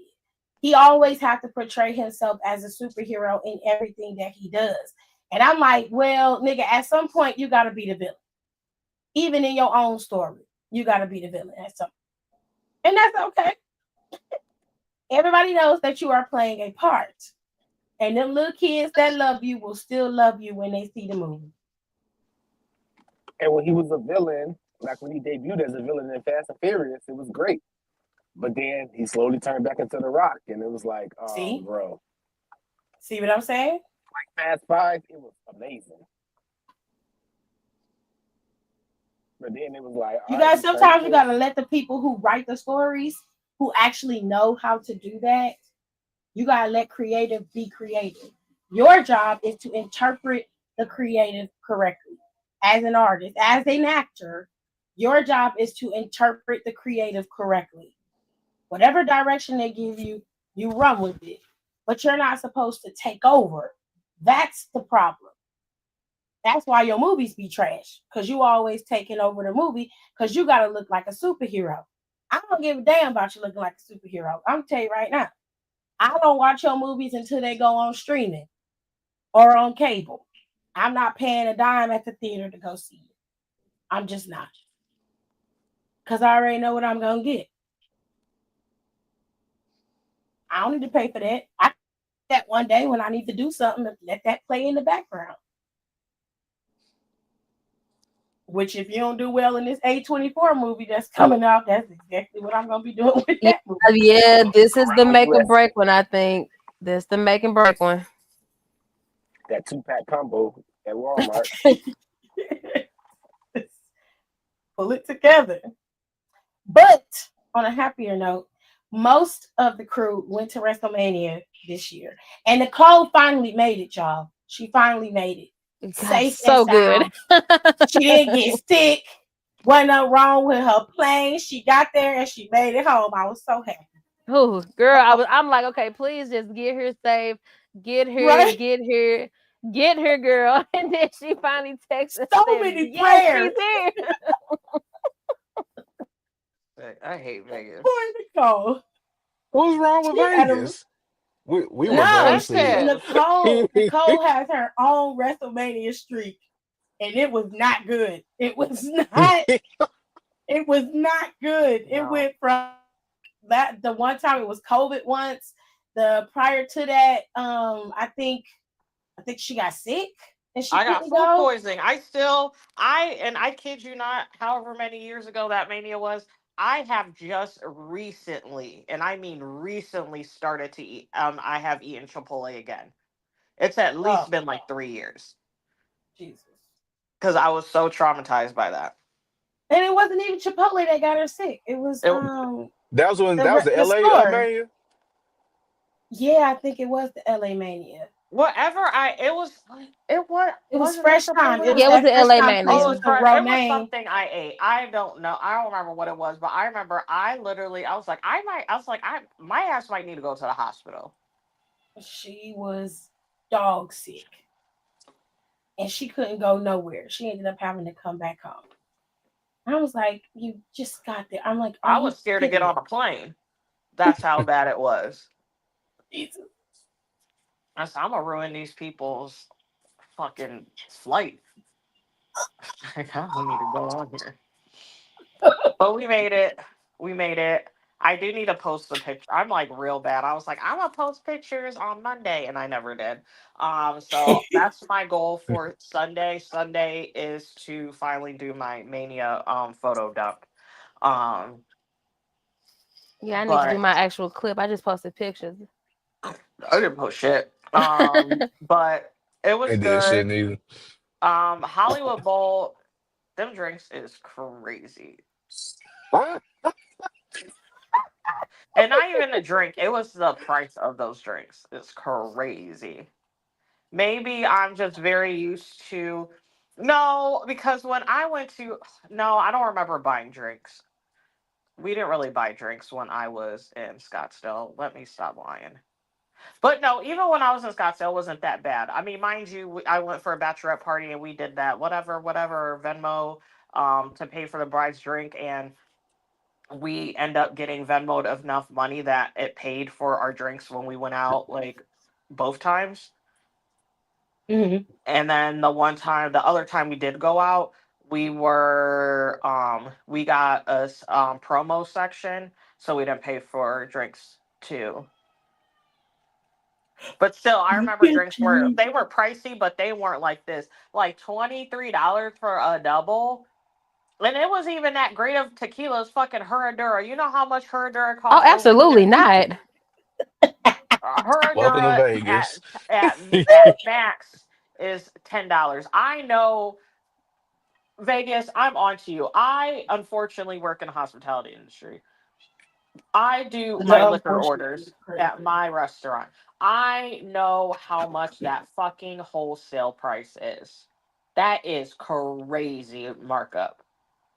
He always had to portray himself as a superhero in everything that he does. And I'm like, well, nigga, at some point you gotta be the villain. Even in your own story, you gotta be the villain at some point. And that's okay. Everybody knows that you are playing a part. And them little kids that love you will still love you when they see the movie. And when he was a villain, like when he debuted as a villain in Fast and Furious, it was great. But then he slowly turned back into The Rock, and it was like, oh, bro. See what I'm saying? Like Fast 5, it was amazing. But then it was like, you guys, sometimes you gotta let the people who write the stories, who actually know how to do that, you gotta let creative be creative. Your job is to interpret the creative correctly. As an artist, as an actor, your job is to interpret the creative correctly. Whatever direction they give you, you run with it. But you're not supposed to take over. That's the problem. That's why your movies be trash. Because you always taking over the movie because you got to look like a superhero. I don't give a damn about you looking like a superhero. I'm gonna tell you right now. I don't watch your movies until they go on streaming or on cable. I'm not paying a dime at the theater to go see it. I'm just not. Because I already know what I'm gonna get. I don't need to pay for that. I that one day when I need to do something, let that play in the background. Which, if you don't do well in this A24 movie that's coming out, that's exactly what I'm gonna be doing with Yeah, that movie. yeah. This is the Around make or US, break one. I think this the make and break one. that 2-pack combo at Walmart. Pull it together. But on a happier note, most of the crew went to WrestleMania this year. And Nicole finally made it, y'all. She finally made it. God, Safe and so good. sound. She didn't get sick. Wasn't nothing wrong with her plane. She got there and she made it home. I was so happy. Oh, girl, I'm like, okay, please just get her safe, get her, Right? get her, get her, girl. And then she finally texted and So said, many yes, she's prayers. here. I hate Vegas. Poor Nicole. What's wrong with She had a Vegas? We were nah. going to see Expensive. Nicole has her own WrestleMania streak, and it was not good. It was not. it. It was not good. It No. went from that the one time it was COVID once. The prior to that, I think she got sick and she I got couldn't food go. poisoning. I kid you not, however many years ago that mania was, I have just recently, and I mean recently, started to eat. I have eaten Chipotle again. It's at least Oh been like 3 years Jesus! because I was so traumatized by that. And it wasn't even Chipotle that got her sick. It was It, the That was the the LA store. Mania. Yeah, I think it was the LA Mania. whatever I, it It was wasn't it Fresh Time. It Chipotle? was Yeah, it was that the Fresh LA Time place Oh, it Mania. with was the fresh. It was romaine. something I ate. I don't know. I don't remember what it was, but I remember I literally, I was like, my ass might need to go to the hospital. She was dog sick, and she couldn't go nowhere. She ended up having to come back home. I was like, "You just got there." I'm like, "Are I you was scared to get kidding on me?" a plane. That's how bad it was. Jesus. I said, I'm gonna ruin these people's fucking flight. Like, I don't need to go on here. But we made it. We made it. I do need to post the picture. I'm like real bad. I was like, I'm gonna post pictures on Monday, and I never did. So that's my goal for Sunday. Sunday is to finally do my mania photo dump. Um, Yeah, I need to do but my actual clip. I just posted pictures. I didn't post shit. But it was It did shit good. neither. Hollywood Bowl, them drinks is crazy. Huh? And not even a drink, it was the price of those drinks. It's crazy. Maybe I'm just very used to. No, because when I went to. No, I don't remember buying drinks. We didn't really buy drinks when I was in Scottsdale. Let me stop lying. But no, even when I was in Scottsdale, it wasn't that bad. I mean, mind you, I went for a bachelorette party and we did that, whatever, Venmo, to pay for the bride's drink, and we end up getting Venmoed enough money that it paid for our drinks when we went out, like both times. Mhm. And then the other time we did go out, we got a promo section, so we didn't pay for drinks too. But still, I Look remember at drinks you. they were pricey, but they weren't like this. Like $23 for a double. And it was even that great of tequila's fucking Herradura. You know how much Herradura Oh, costs over absolutely here? not. Welcome to Herradura Vegas. at max is $10. I know Vegas, I'm on to you. I unfortunately work in the hospitality industry. I do my The liquor unfortunate is orders at crazy. my restaurant. I know how much that fucking wholesale price is. That is crazy markup.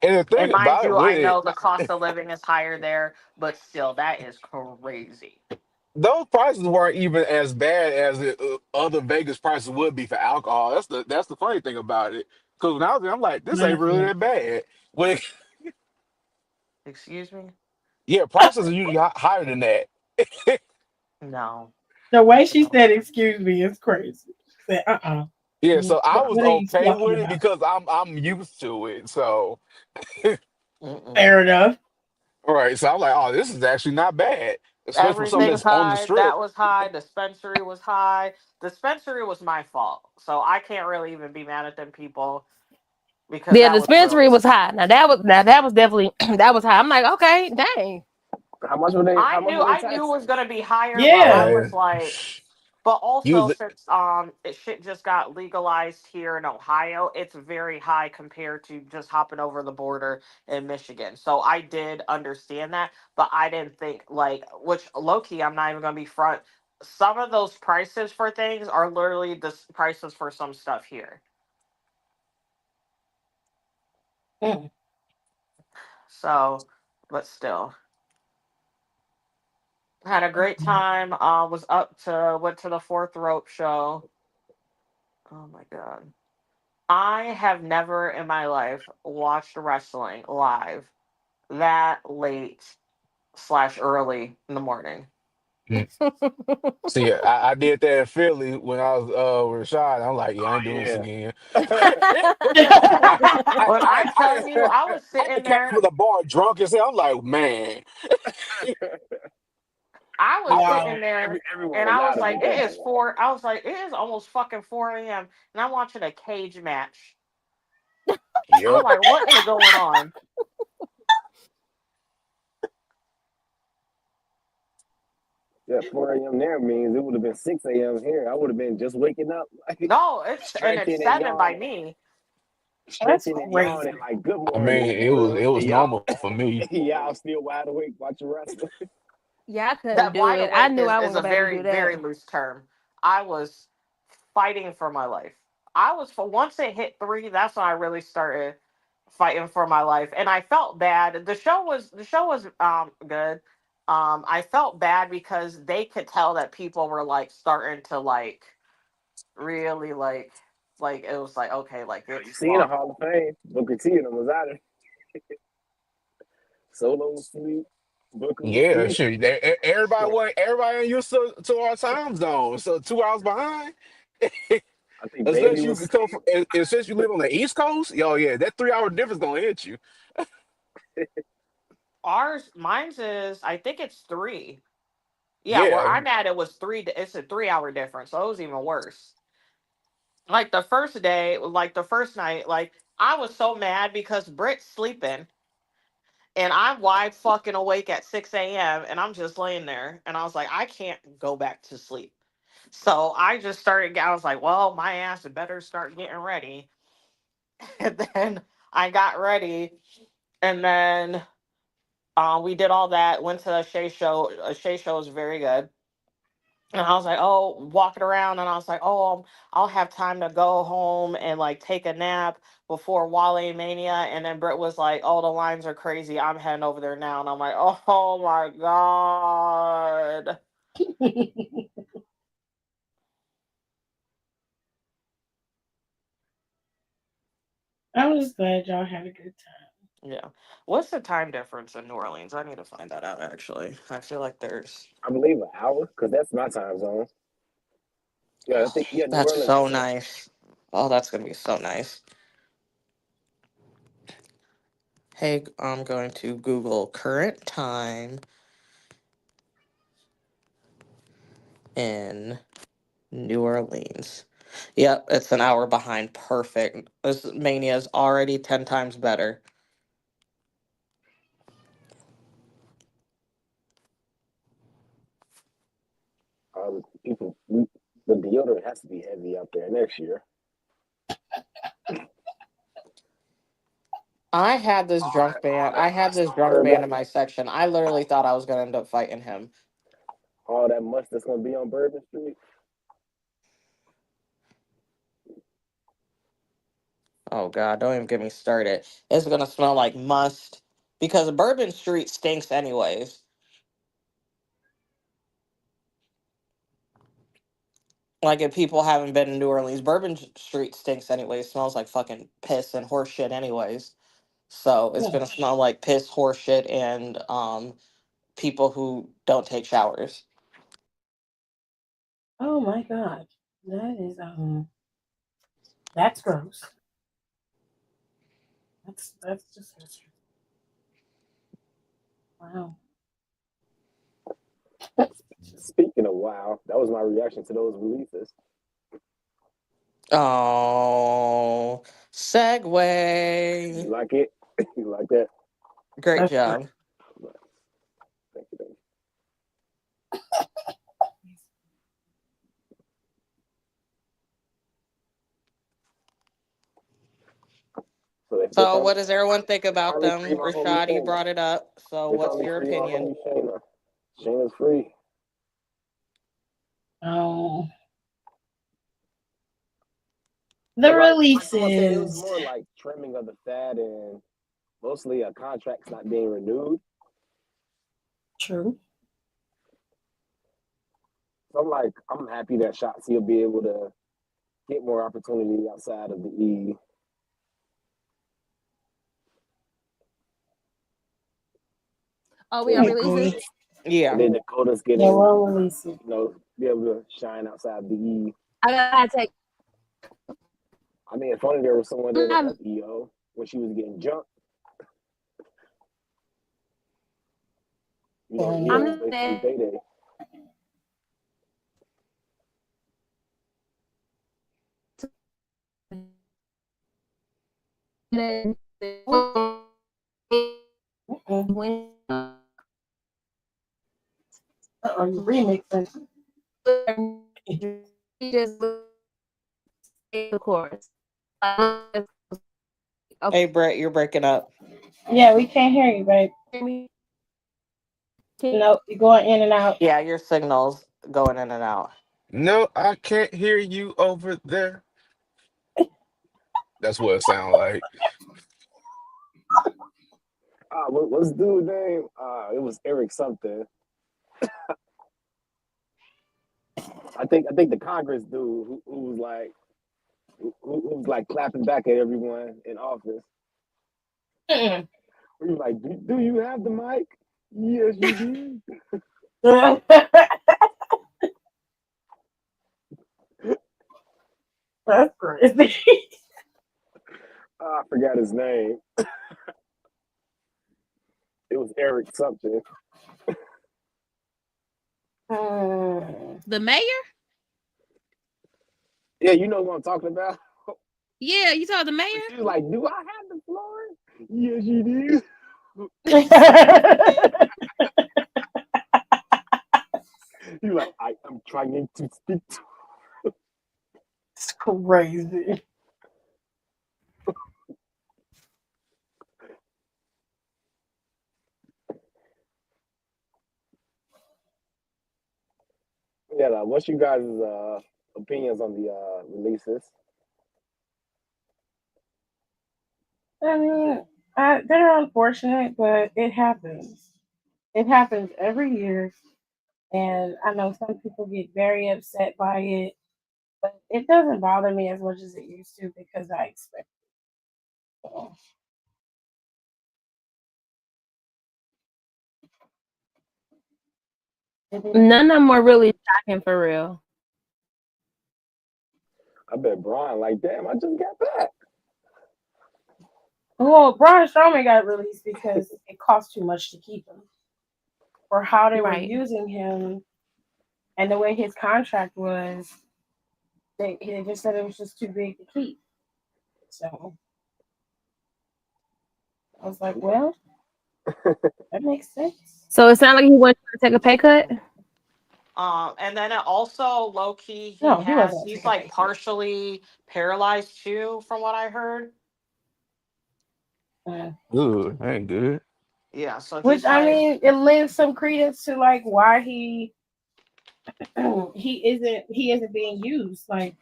And the And thing mind about it you, I with know the cost it, of living is higher there, but still, that is crazy. those prices weren't even as bad as other Vegas prices would be for alcohol. That's the funny thing about it. Because when I was there, I'm like, this ain't really Nothing. that bad. When Excuse me? Yeah, prices are usually higher than that. No, The way she no. said "excuse me" is crazy. She said, Yeah, so I was What are you okay talking with it about?" because I'm used to it. So Mm-mm. Fair enough. all right, so I'm like, oh, this is actually not bad, especially for something Everything's that's on the high. strip. That was high. Dispensary was high. Dispensary was my fault, so I can't really even be mad at them people because Yeah, that was dispensary really. was high. Now that was definitely that was high. I'm like, okay, dang. How much were they? How I much knew were they I knew it was taxing? gonna be higher, but I Yeah. was Man, like, but you also li- since it shit just got legalized here in Ohio, it's very high compared to just hopping over the border in Michigan. So I did understand that, but I didn't think like which low key I'm not even gonna be front. Some of those prices for things are literally the prices for some stuff here. Mm. So, but still, had a great time. Was up to went to the Fourth Rope show. Oh my god. I have never in my life watched wrestling live that late slash early in the morning. mm. See, I did that in Philly when I was with Rashad. I'm like, yeah, I ain't doing this Oh again. When I tell you, I was I sitting came there, from the bar drunk as hell. I'm like, man, yeah. I was I Yeah, think, sitting Wow. there, everyone and was I was out of like, it it that is day. four. I was like, it is almost fucking 4 a.m. and I'm watching a cage match. I'm yep. like, what is going on? Yeah, 4 a.m. there means it would have been 6 a.m. here. I would have been just waking up, like No, it's stretching and 7 by yawning, me. That's stretching and yawning, crazy. like good I mean, morning, it was and y'all, normal for me. y'all still wide awake watching wrestling. Yeah, I couldn't That do wide it. I awake knew I is wouldn't a go back to very do that. very loose term. I was fighting for my life. I was for once it hit 3. That's when I really started fighting for my life, and I felt bad. The show was good. I felt bad because they could tell that people were like starting to like really like it was like okay like You it's seen a fun. Hall of Fame? Booker T and them was out of Solo was asleep. Booker was Yeah, asleep. sure. Everybody ain't used to our time zone. So 2 hours behind. I think Baby Especially you was could come from, especially you live on the East Coast. Yo, yeah, that 3 hour difference gonna hit you. Mine's is I think it's 3. Yeah, where Yeah, I'm at it was 3. It's a 3 hour difference, so it was even worse. Like the first day, like the first night, like I was so mad because Britt's sleeping and I'm wide fucking awake at 6 a.m. and I'm just laying there and I was like, I can't go back to sleep. So I just started. I was like, well, my ass better start getting ready. And then I got ready, and then we did all that. Went to a Shay show. A Shay show was very good. And I was like, oh, walking around, and I was like, oh, I'll have time to go home and like take a nap before Wale Mania. And then Britt was like, oh, the lines are crazy. I'm heading over there now. And I'm like, oh my God. I'm just glad y'all had a good time. Yeah. What's the time difference in New Orleans? I need to find that out actually. I feel like there's. I believe an hour because that's my time zone. Yeah, I think New That's Orleans so is nice. Oh, that's going to be so nice. Hey, I'm going to Google current time in New Orleans. Yep, it's an hour behind. Perfect. This Mania is already 10 times better. people. The deodorant has to be heavy out there next year. I had this drunk Bourbon, man in my section. I literally thought I was going to end up fighting him. all that must that's gonna be on Bourbon Street. Oh, God, don't even get me started. It's going to smell like must because Bourbon Street stinks, anyways. Like, if people haven't been in New Orleans, Street stinks, anyways. Smells like fucking piss and horse shit, anyways. So it's Yeah. gonna smell like piss, horse shit, and people who don't take showers. Oh my god, that's gross. That's disgusting. Wow. Speaking of wow, that was my reaction to those releases. Oh, You segue. like it? You like that? Great That's great. job. Thank you, thank you. So they So, finally, what does everyone think they about finally free them? my homie Rashad, you Shayna. brought it up. So, They what's finally your free my opinion? homie Shayna. Shayna's free. Oh, But the like someone said, it was releases. more like trimming of the fat and mostly a contract's not being renewed. True. So I'm happy that Shotzi will be able to get more opportunity outside of the E. Oh, we I on And releases. agree. Yeah. then Dakota's Yeah, getting, we'll release it. be able to shine outside the E. I gotta take. I mean, if only there was someone there to I'm help EO when she was getting jumped. EO was Yeah. basically Day Day. Mm-mm. when Uh-oh, you remixing. he just the chorus. Okay, Hey, Brett, you're breaking up. Yeah, we can't hear you, babe. hear me? Nope, you're going in and out. Yeah, your signal's going in and out. No, I can't hear you over there. That's what it sounds like. What's the dude's name? It was Eric something. I think the Congress dude who was like clapping back at everyone in office. Mm-mm. He was like, "Do you have the mic?" Yes, you do. That's crazy. I forgot his name. It was Eric something. Mm. The mayor? Yeah, you know what I'm talking about. Yeah, you saw the mayor? She was like, "Do I have the floor?" Yes, you do. He was like, I'm trying to speak to. It's crazy. Yeah, what's you guys' opinions on the releases? I mean, they're unfortunate, but it happens. It happens every year, and I know some people get very upset by it, but it doesn't bother me as much as it used to because I expect it. None of them were really shocking for real. I bet Brian like, damn, I just got back. Well, Braun Strowman got released because it cost too much to keep him. For how they were Right. using him and the way his contract was, they just said it was just too big to keep. So I was like, well, that makes sense. So it sounded like he wasn't trying to take a pay cut. And then it also low key No, he wasn't he's taking a like pay cut. partially paralyzed too, from what I heard. Uh, Ooh, that ain't good. Yeah, so which he's I like, mean, it lends some credence to like why he isn't being used. Like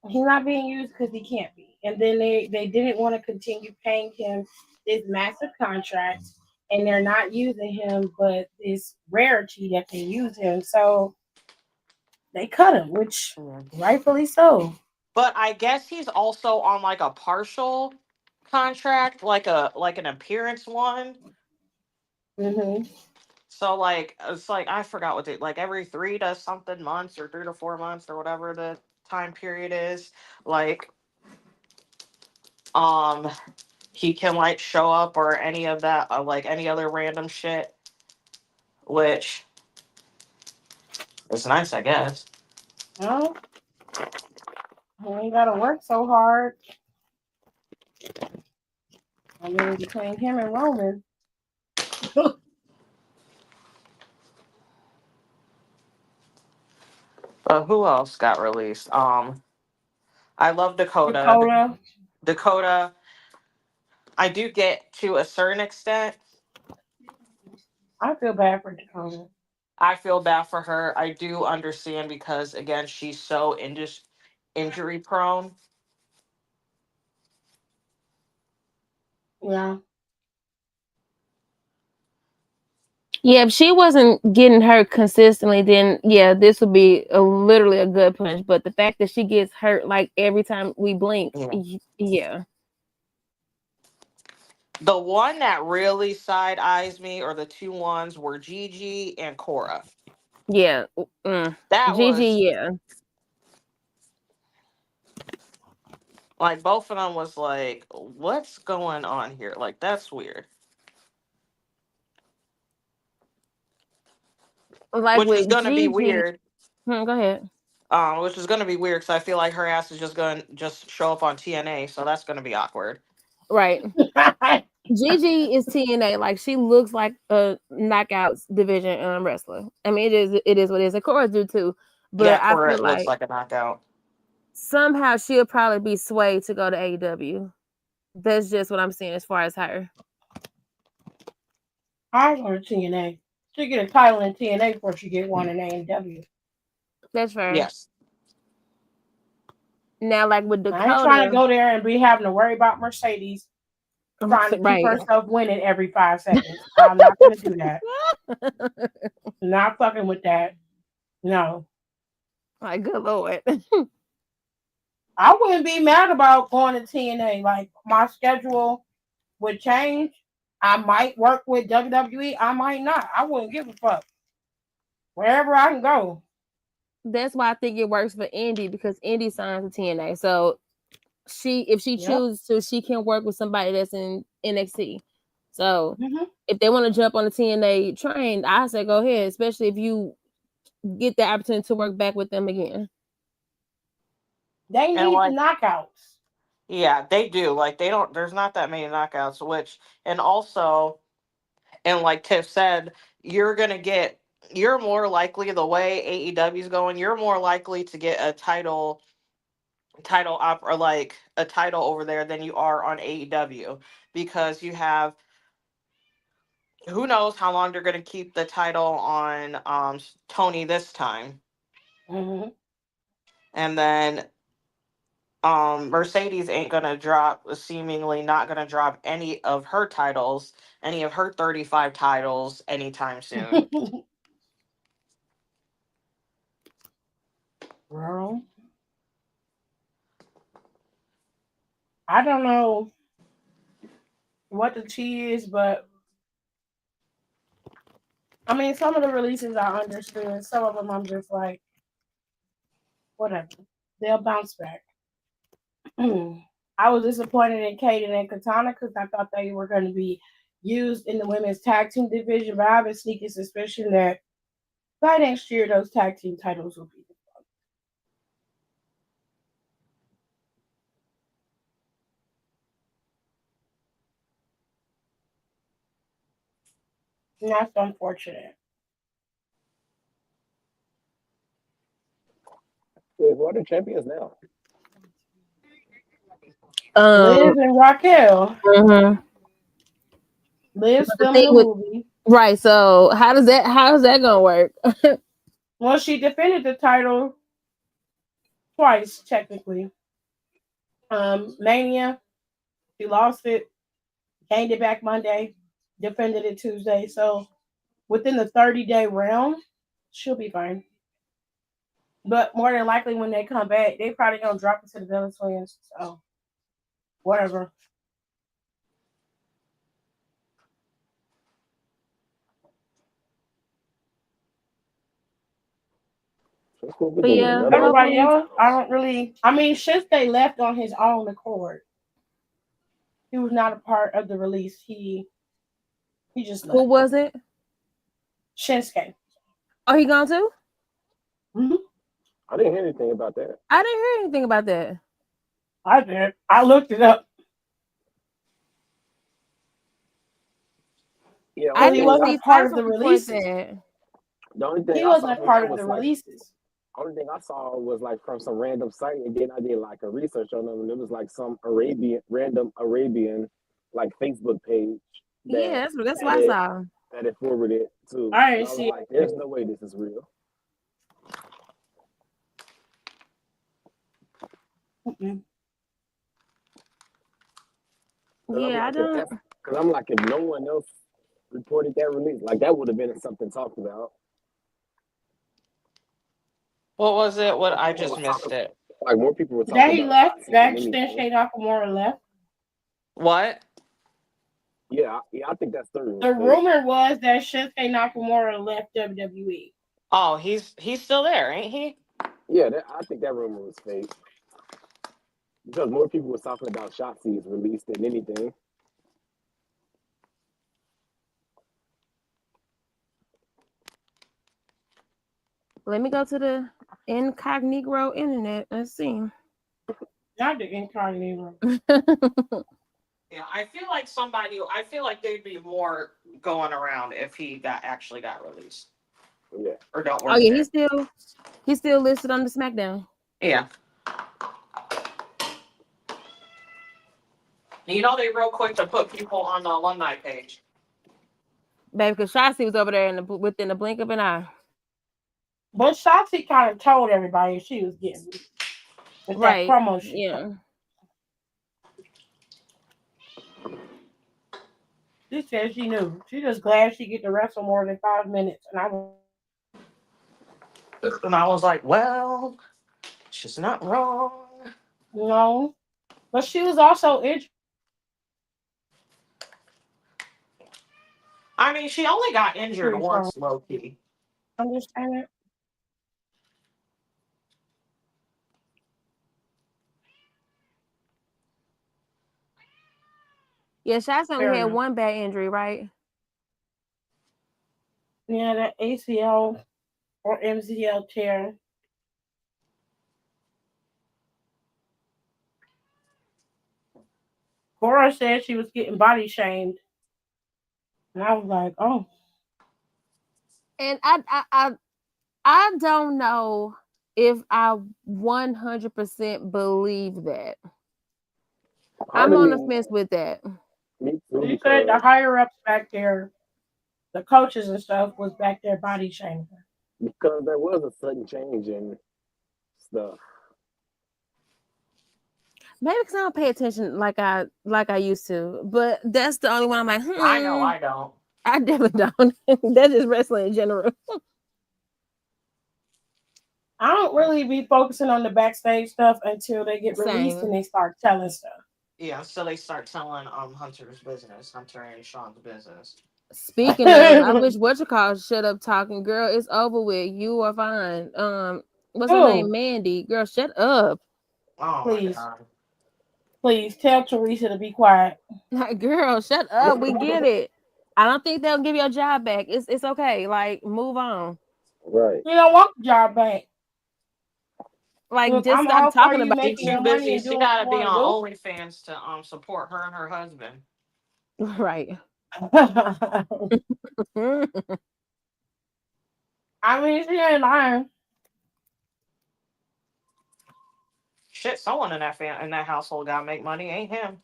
he's not being used because he can't be. And then they didn't want to continue paying him this massive contract, and they're not using him, but this rarity that they use him. So they cut him, which rightfully so. but I guess he's also on like a partial contract, like an appearance one. Hmm. So like it's like I forgot what they like every 3 to something months or 3 to 4 months or whatever the time period is. Like um he can like show up or any of that like any other random shit, which is nice, I guess. Well, you ain't gotta work so hard. I mean, between him and Roman. But who else got released? I love Dakota. Dakota. Dakota, I do get to a certain extent. I feel bad for Dakota. I feel bad for her. I do understand because again, she's so injury prone. Yeah. Yeah, if she wasn't getting hurt consistently, then yeah, this would be literally a good punch. But the fact that she gets hurt like every time we blink, Yeah. yeah, The one that really side eyes me, or the two ones, were Gigi and Cora. yeah, That Gigi, was yeah. like both of them was like, what's going on here? Like that's weird. Like Which is with gonna be Gigi, weird. go ahead. Which is gonna be weird because I feel like her ass is just gonna just show up on TNA, so that's gonna be awkward. Right. Gigi is TNA. Like she looks like a knockouts division wrestler. I mean, it is what it is. Of course, do too. Yeah, But I Cora feel looks like like a knockout. somehow she'll probably be swayed to go to AEW. That's just what I'm saying as far as her. I want TNA. She get a title in TNA before she get one in AEW. That's fair. Yes. Now, like with I ain't trying to Dakota, go there and be having to worry about Mercedes trying to keep right? herself winning every 5 seconds. I'm not gonna do that. Not fucking with that. No. Like, good lord. I wouldn't be mad about going to TNA. Like my schedule would change. I might work with WWE. I might not. I wouldn't give a fuck. Wherever I can go. That's why I think it works for Indy because Indy signs to TNA. So if she Yep. chooses to, she can work with somebody that's in NXT. So Mm-hmm. if they want to jump on the TNA train, I say go ahead, especially if you get the opportunity to work back with them again. They And need the like, knockouts. yeah, they do. Like they don't there's not that many knockouts, which and also and like Tiff said, you're gonna get you're more likely the way AEW is going, you're more likely to get a title up or like a title over there than you are on AEW because you have who knows how long they're gonna keep the title on Tony this time. Mm-hmm. And then Mercedes ain't gonna drop, seemingly not gonna drop any of her titles, any of her 35 titles anytime soon. Girl, I don't know what the tea is, but I mean, some of the releases I understood. Some of them I'm just like, whatever. They'll bounce back. I was disappointed in Kaden and Katana because I thought they were going to be used in the women's tag team division, but I have a sneaky suspicion that by next year those tag team titles will be. And that's unfortunate. Wait, who are the champions now? Um, Liv and Raquel. mhm. Liv's But the filming thing a with movie. right, so how's that gonna work? Well, she defended the title twice, technically. Mania, she lost it, gained it back Monday, defended it Tuesday. So within the 30-day realm, she'll be fine. But more than likely, when they come back, they probably gonna drop it to the Villain Twins. So whatever. That's what we're But doing. yeah, Another one. Everybody hopefully, else, I don't really. I mean, Shinsuke left on his own accord. He was not a part of the release. He just who left. was it? Shinsuke. Oh, he gone too? Hmm. I didn't hear anything about that. I didn't hear anything about that. I did. I looked it up. Yeah, I Because only he didn't thing I wasn't see a part of Sasha the report releases. that. the only thing He I wasn't saw a from part that of was the like releases. only thing I saw was like from some random site, and then I did like a research on them, and it was like some random Arabian, like Facebook page that Yeah, that's that what I it saw. that it forwarded to, I and didn't I was see like, it. "There's no way this is real." Mm-mm. Cause I'm Yeah, I like, if don't. that's, cause I'm like, if no one else reported that release, like that would have been something talked about. What was it? What More I people just was missed talking, it. like more people were That talking he about left, Shotzi than that anything. Shinsuke Nakamura left. What? Yeah, I think that story was The fake. rumor was that Shinsuke Nakamura left WWE. Oh, he's still there, ain't he? Yeah, I think that rumor was fake because more people was talking about Shotzi's release than anything. Let me go to the incognito internet. Let's see. Not the incognito. Yeah, I feel like they'd be more going around if he got actually got released Yeah, or don't Oh work yeah, there. he's still listed on the SmackDown. Yeah. You know they real quick to put people on the alumni page. Baby, because Shotzi was over there within the blink of an eye. But Shotzi kind of told everybody she was getting released with that Right. promo she cut. Yeah. She said she knew. She just glad she get to wrestle more than 5 minutes. And I was like, And I was like, well, she's not wrong. no. But she was also injured I mean, she only got injured from. once, low key. Understand it? Yeah, Shotzi only Fair had enough. one bad injury, right? Yeah, that ACL or MCL tear. Cora said she was getting body shamed. And I was like, oh, And I don't know if I 100% believe that. part I'm of on the me, fence with that. me too, she said the because higher ups back there, the coaches and stuff, was back there body shaming her. there was a sudden change in stuff. Maybe because I don't pay attention like I used to. But that's the only one I'm like, I know I don't. I definitely don't. That's just wrestling in general. I don't really be focusing on the backstage stuff until they get released and Same. they start telling stuff. Yeah, so they start telling Hunter's business, Hunter and Sean's business. Speaking of, I wish what you call shut up talking, girl. It's over with. You are fine. What's her name? Oh, Mandy. Girl, shut up. Oh my please, god. please tell Teresa to be quiet. Like, girl, shut up. We get it. I don't think they'll give your job back. It's okay. Like, move on. Right. You don't want the job back. Like, Look, just I'm stop all for talking you about She making too your it. money busy. and She doing what you gotta be want on to OnlyFans to support her and her husband. Right. do. I mean, she ain't lying. Shit, someone in that household gotta make money, ain't him.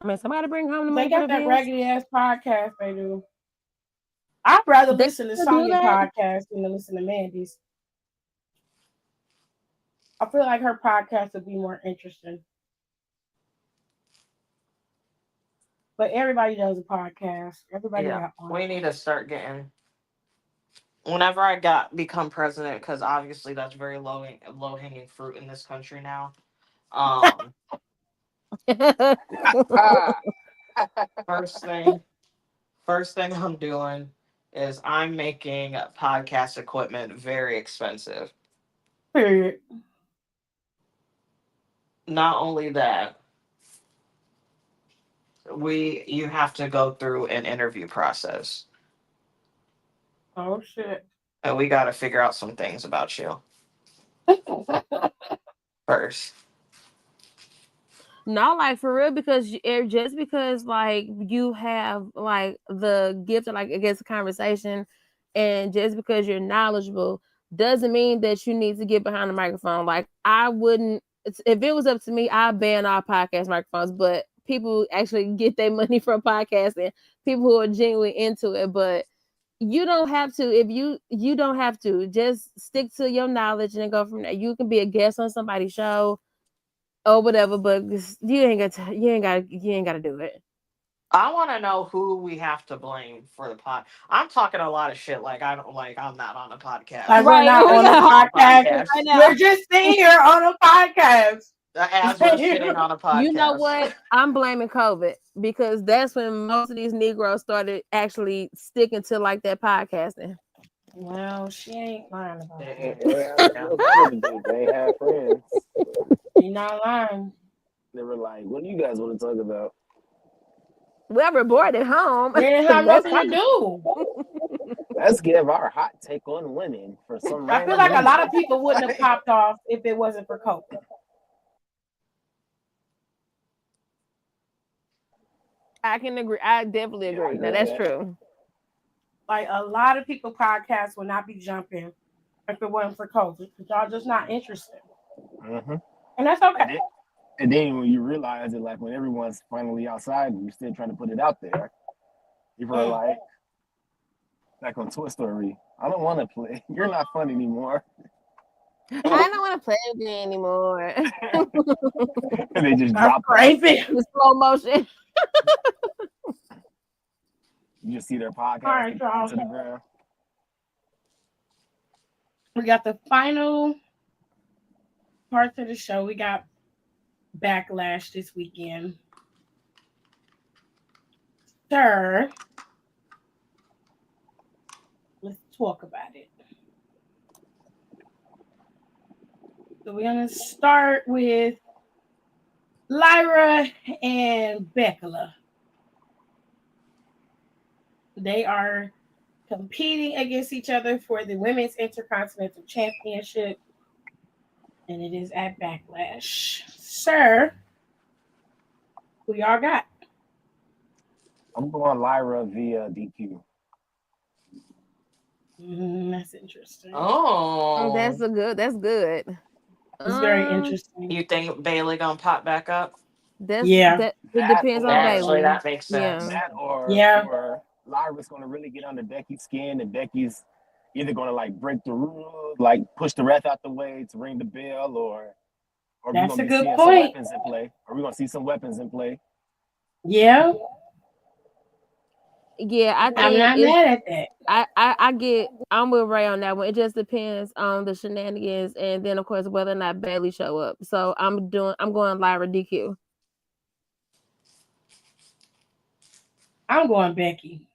I mean, somebody bring home the They money for got the that bills. raggedy ass podcast they do. I'd rather They listen to still do Sonya that. podcast than to listen to Mandy's. I feel like her podcast would be more interesting. But everybody does a podcast. Everybody Yeah, got one. we need to start getting. Whenever I got become president, because obviously that's very low hanging fruit in this country now. Um, Ah, first thing, first thing I'm doing is I'm making podcast equipment very expensive. Period. Not only that, you have to go through an interview process, Oh shit. and we got to figure out some things about you first. Not like for real, because just because like you have like the gift of like I guess a conversation, and just because you're knowledgeable doesn't mean that you need to get behind the microphone. Like I wouldn't, if it was up to me, I'd ban all podcast microphones. But people actually get their money from podcasting. People who are genuinely into it, but you don't have to. If you don't have to, just stick to your knowledge and then go from there. You can be a guest on somebody's show or whatever, but you ain't got to do it. I want to know who we have to blame for the pod. I'm talking a lot of shit. Like I don't like. I'm not on a podcast. Like we're Right, not we on a got podcast. right now. We're just sitting here on a podcast. As we're sitting on a podcast. You know what? I'm blaming COVID, because that's when most of these Negroes started actually sticking to like that podcasting. Well, she ain't lying about They, that. they had no better to do. They had friends. You're not lying. They were like, "What do you guys want to talk about?" Well, we're bored at home. We didn't have Let's nothing to do. Let's give our hot take on women for some I feel random like a reason. lot of people wouldn't have popped off if it wasn't for COVID. I can agree. I definitely Yeah, I agree. Now agree that's with that. true. Like a lot of people podcasts would not be jumping if it wasn't for COVID, because y'all just not interested. Mm-hmm. And that's And okay. then, and then when you realize it, like when everyone's finally outside, and you're still trying to put it out there. People are like on Toy Story. I don't want to play. You're not fun anymore. I don't want to play with you anymore. And they just That's drop off. crazy. The slow motion. You just see their podcast All right, y'all. to the ground. We got the final parts of the show. We got Backlash this weekend. Sir, let's talk about it. So we're going to start with Lyra and Becca. They are competing against each other for the Women's Intercontinental Championship, and it is at Backlash. Sir, who y'all got? I'm going Lyra via DQ. That's interesting. Oh, That's good. It's very interesting. You think Bailey gonna pop back up? It depends on Actually, Bailey. that makes sense. Yeah. That or Lyra's going to really get under Becky's skin, and Becky's either going to like break the rules, like push the ref out the way to ring the bell, or we're That's going to a be good seeing point. some weapons in play. Are we going to see some weapons in play? Yeah, Yeah, I think I'm not mad at that. I'm with Ray on that one. It just depends on the shenanigans, and then of course whether or not Bailey show up. So I'm going Lyra DQ. I'm going Becky.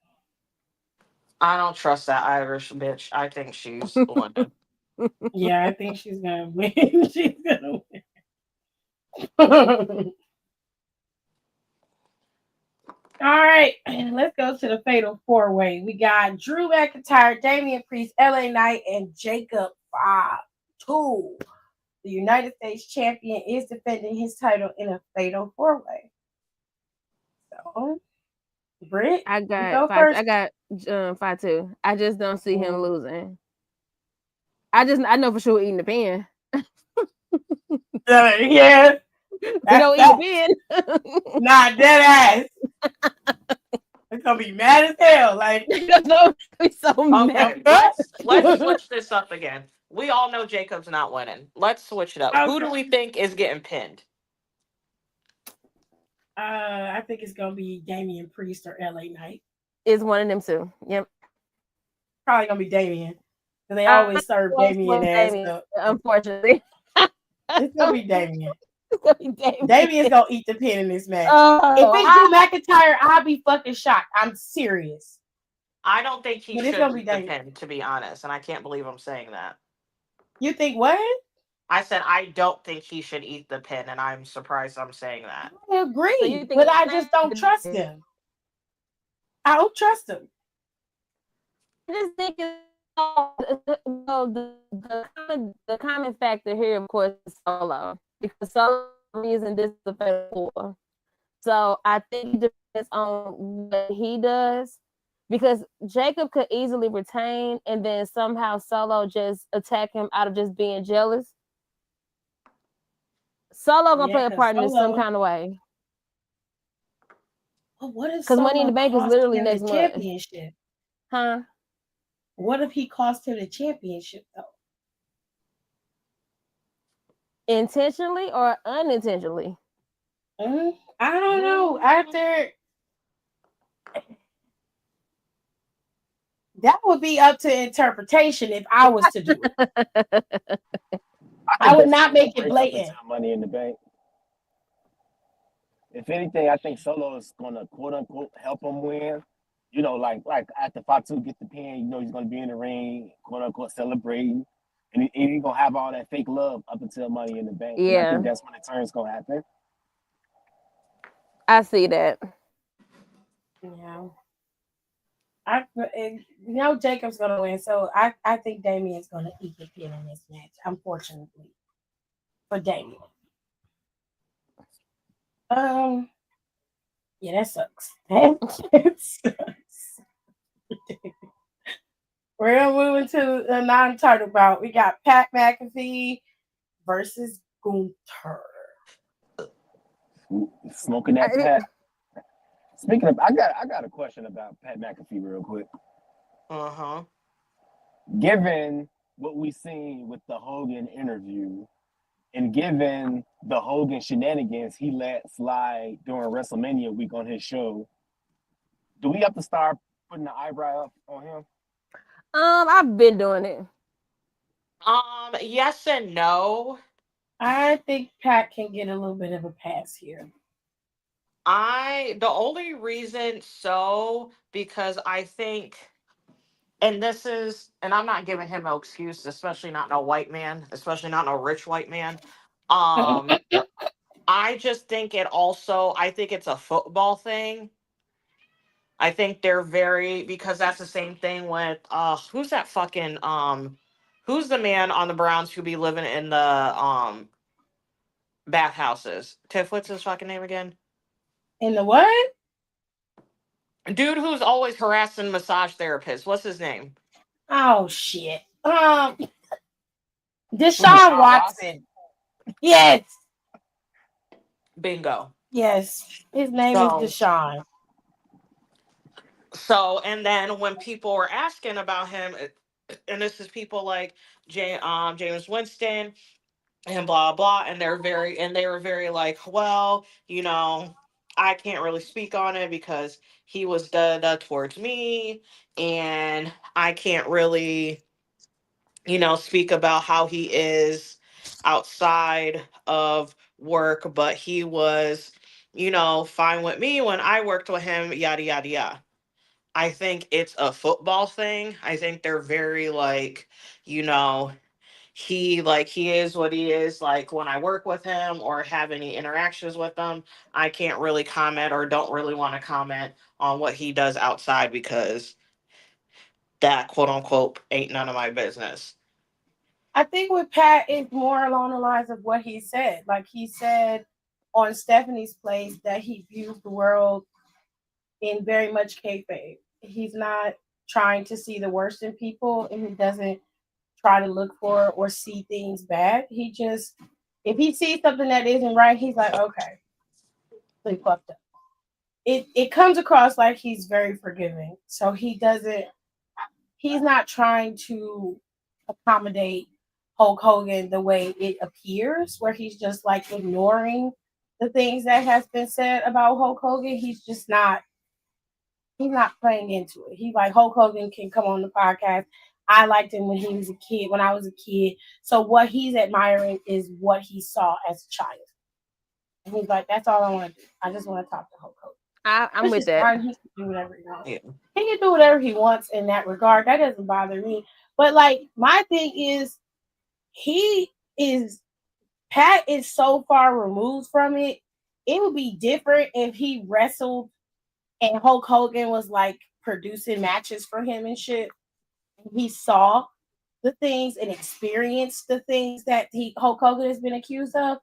I don't trust that Irish bitch. I think she's winning. Yeah, I think she's gonna win. She's gonna win. All right, let's go to the Fatal 4-Way. We got Drew McIntyre, Damian Priest, LA Knight, and Jacob 5-2. The United States champion is defending his title in a Fatal 4-Way. So, Britt, I you got go five. first. I got 5-2. I just don't see him losing. I know for sure eating the pen. Yeah. We don't eat the pen. Nah, dead ass. It's gonna be mad as hell. Like, be so Okay, mad. let's switch this up again. We all know Jacob's not winning. Let's switch it up. Okay. Who do we think is getting pinned? I think it's gonna be Damian Priest or LA Knight. It's one of them two. Yep. Probably gonna be Damian. Because they always serve Damian ass up. Unfortunately. It's gonna be Damian. It's gonna be Damian. Damian's gonna eat the pin in this match. Oh, if it's Drew McIntyre, I'll be fucking shocked. I'm serious. I don't think he But it's should gonna be eat the Damian. pin, to be honest, and I can't believe I'm saying that. You think what? I said I don't think he should eat the pin, and I'm surprised I'm saying that. I So you agree, think but it's I safe just don't to do trust it? him. I don't trust him. I just think it's the common factor here, of course, is Solo, because Solo isn't disrespectful. So I think it depends on what he does, because Jacob could easily retain, and then somehow Solo just attack him out of just being jealous. Solo gonna Yeah, play a because part in this some Solo. kind of way, Well, what if because Money in the Solo Bank is cost literally him the next month, championship? huh? What if he cost him the championship though? Intentionally or unintentionally? I don't know. After that would be up to interpretation if I was to do it. I I think would that's not still gonna make it break up until blatant. Money in the Bank. If anything, I think Solo is gonna quote unquote help him win. You know, like after Fatu get the pin, you know he's gonna be in the ring, quote unquote celebrating, and he's gonna have all that fake love up until Money in the Bank. And I think Yeah, that's when the turn's gonna happen. I see that. Yeah. Jacob's gonna win, so I think Damien's gonna eat the pin in this match. Unfortunately for Damien. Um, yeah, that sucks. That sucks. We're gonna move into the non-title bout. We got Pat McAfee versus Gunther. Smoking that I, Pat. Speaking of, I got a question about Pat McAfee real quick. Uh-huh. Given what we seen with the Hogan interview, and given the Hogan shenanigans he let slide during WrestleMania week on his show, do we have to start putting the eyebrow up on him? I've been doing it. Yes and no. I think Pat can get a little bit of a pass here. The only reason so because I think, and I'm not giving him no excuse, especially not no white man, especially not no rich white man. Um, I just think I think it's a football thing. I think they're very, because that's the same thing with who's that fucking who's the man on the Browns who be living in the bathhouses? Tiff, what's his fucking name again? In the what? Dude who's always harassing massage therapists. What's his name? Oh shit. Who's Deshaun Deshaun Watson? Watson. Yes. Bingo. Yes. His name is So Deshaun. and then when people were asking about him, and this is people like James Winston and blah blah, and they were very like, well, I can't really speak on it because he was da towards me, and I can't really, speak about how he is outside of work, but he was, fine with me when I worked with him, yada yada yada. I think it's a football thing. I think they're very like, you know, he is what he is. Like when I work with him or have any interactions with him, I can't really comment or don't really want to comment on what he does outside because that quote unquote ain't none of my business. I think with Pat, it's more along the lines of what he said. Like he said on Stephanie's place that he views the world in very much kayfabe. He's not trying to see the worst in people, and he doesn't try to look for or see things bad. He just, if he sees something that isn't right, he's like, okay, they fucked up. It comes across like he's very forgiving. So he's not trying to accommodate Hulk Hogan the way it appears, where he's just like ignoring the things that has been said about Hulk Hogan. He's not playing into it. He's like, Hulk Hogan can come on the podcast. I liked him when he was a kid, when I was a kid. So what he's admiring is what he saw as a child. And he's like, that's all I want to do. I just want to talk to Hulk Hogan. I'm Which with is that. fine. He can do whatever he wants. Yeah. He can do whatever he wants in that regard. That doesn't bother me. But like my thing is he is Pat is so far removed from it. It would be different if he wrestled and Hulk Hogan was like producing matches for him and shit. He saw the things and experienced the things that Hulk Hogan has been accused of.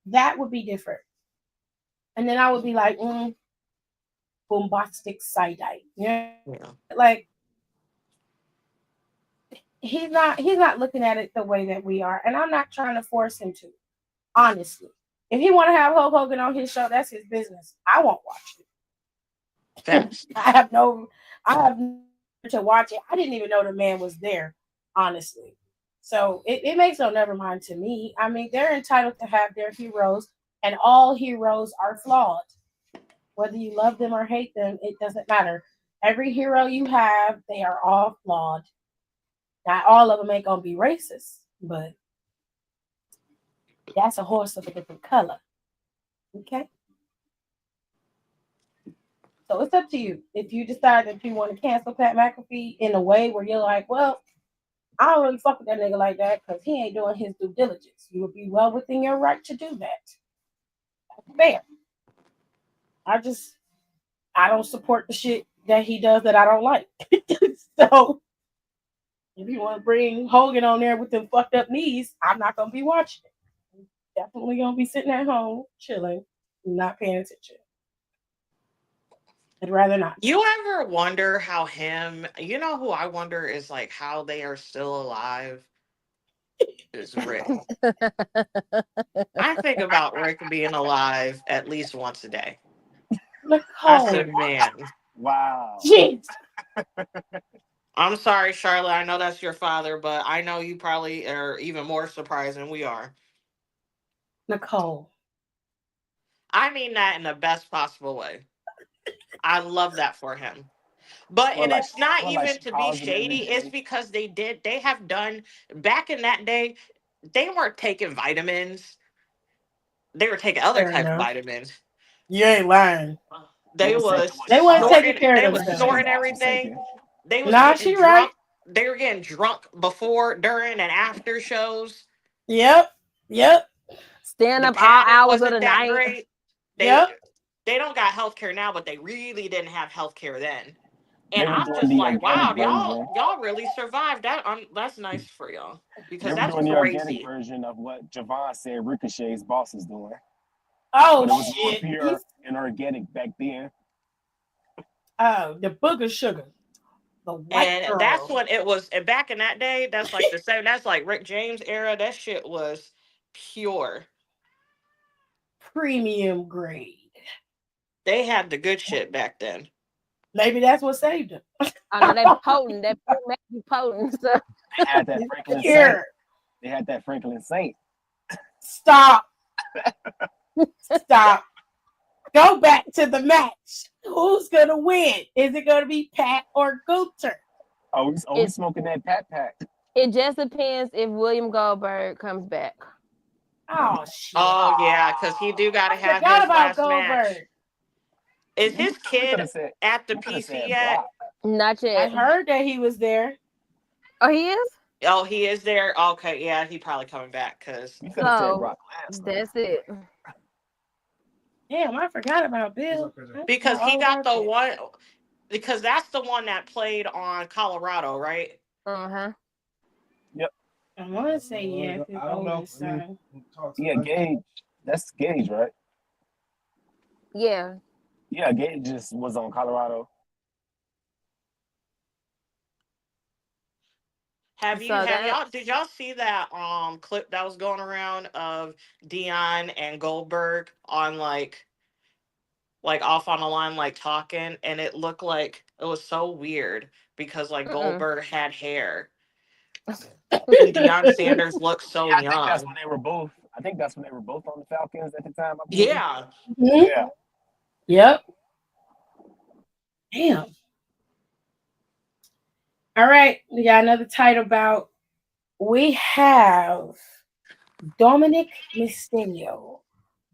That would be different. And then I would be like, bombastic side eye. You know, Yeah. like he's not looking at it the way that we are. And I'm not trying to force him to, honestly. If he want to have Hulk Hogan on his show, that's his business. I won't watch it. Facts. I have to watch it. I didn't even know the man was there, honestly. So it makes no never mind to me. I mean, they're entitled to have their heroes, and all heroes are flawed. Whether you love them or hate them, it doesn't matter. Every hero you have, they are all flawed. Not all of them ain't gonna be racist, but that's a horse of a different color. Okay? So it's up to you. If you decide that you want to cancel Pat McAfee in a way where you're like, well, I don't really fuck with that nigga like that because he ain't doing his due diligence. You would be well within your right to do that. That's fair. I just I don't support the shit that he does that I don't like. So if you want to bring Hogan on there with them fucked up knees, I'm not gonna be watching it. I'm definitely gonna be sitting at home, chilling, not paying attention. I'd rather not. You ever wonder how him, you know who I wonder is like how they are still alive? Is Rick. I think about Rick being alive at least once a day. I Nicole, said, man, Wow. jeez, I'm sorry, Charlotte. I know that's your father, but I know you probably are even more surprised than we are. Nicole. I mean that in the best possible way. I love that for him. But Well, and like, it's not well, like even she to be calls him every shady, it's day. because they have done back in that day, they weren't taking vitamins. They were taking other Fair type of enough. vitamons. You ain't lying. They They was taking was what They wasn't Javon, taking snorting, care of they was themselves. Ricochet's snorting boss, was everything. taking. They was Nah, getting she right. drunk. They were getting drunk before, during, and after shows. Yep. Yep. Stand The up all padding hours of the wasn't that night. great. They Yep. they don't got healthcare now, but they really didn't have healthcare then. And They were I'm doing just the like, organic wow, y'all version. y'all really survived that. That's nice for y'all They because were that's doing the organic crazy. version of what Javon said Ricochet's boss is doing, Oh but it was more shit. pure and organic back then. The booger sugar. The white And that's girl. when it was. And back in that day, that's like the same. That's like Rick James era. That shit was pure. Premium grade. They had the good shit back then. Maybe that's what saved him. I know they potent. That make you potent. So They had that Franklin Saint. Here. They had that Franklin Saint. Stop. Stop. Go back to the match. Who's gonna win? Is it gonna be Pat or Gunther? We it smoking that Pat Pat. it just depends if William Goldberg comes back. Oh shit. Oh yeah, because he do Ah, got to I have forgot his about last match. Goldberg. Is his we could kid have said at the we could have PC said yet? Brock. Not I yet. heard that he was there. Oh, he is. Oh, he is there. Okay, yeah, he probably coming back because We could have said So Brock Lesnar. that's it. Damn, I forgot about Bill. I because forgot he all got about the that. one because that's the one that played on Colorado, right? Uh huh. Yep. I want to say yes, his oldest son. Yeah, Gage. That's Gage, right? Yeah. Yeah, Gage just was on Colorado. So Have y'all that's did y'all see that clip that was going around of Dion and Goldberg on like off on the line like talking, and it looked like it was so weird because like mm Goldberg had hair and Deion Sanders looked so Yeah, I think that's young. when they were both. I think that's when they were both on the Falcons at the time. I believe. Yeah. Mhm. Yeah. Yep. Damn. All right, we got another title bout. We have Dominic Mysterio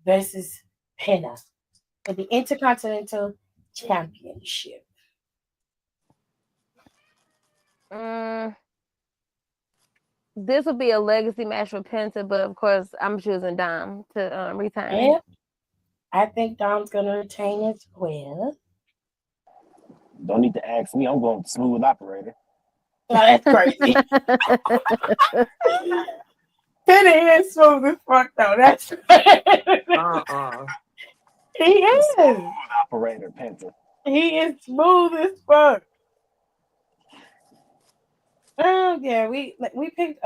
versus Pena for the Intercontinental Championship. mm. this will be a legacy match for Penta, but of course I'm choosing Dom to retain. Yep. I think Dom's gonna retain as well. Don't need to ask me. I'm going smooth operator. Oh, that's crazy. Penny is smooth as fuck though. That's he is. Smooth operator, Penta. He is smooth as fuck. Yeah, we picked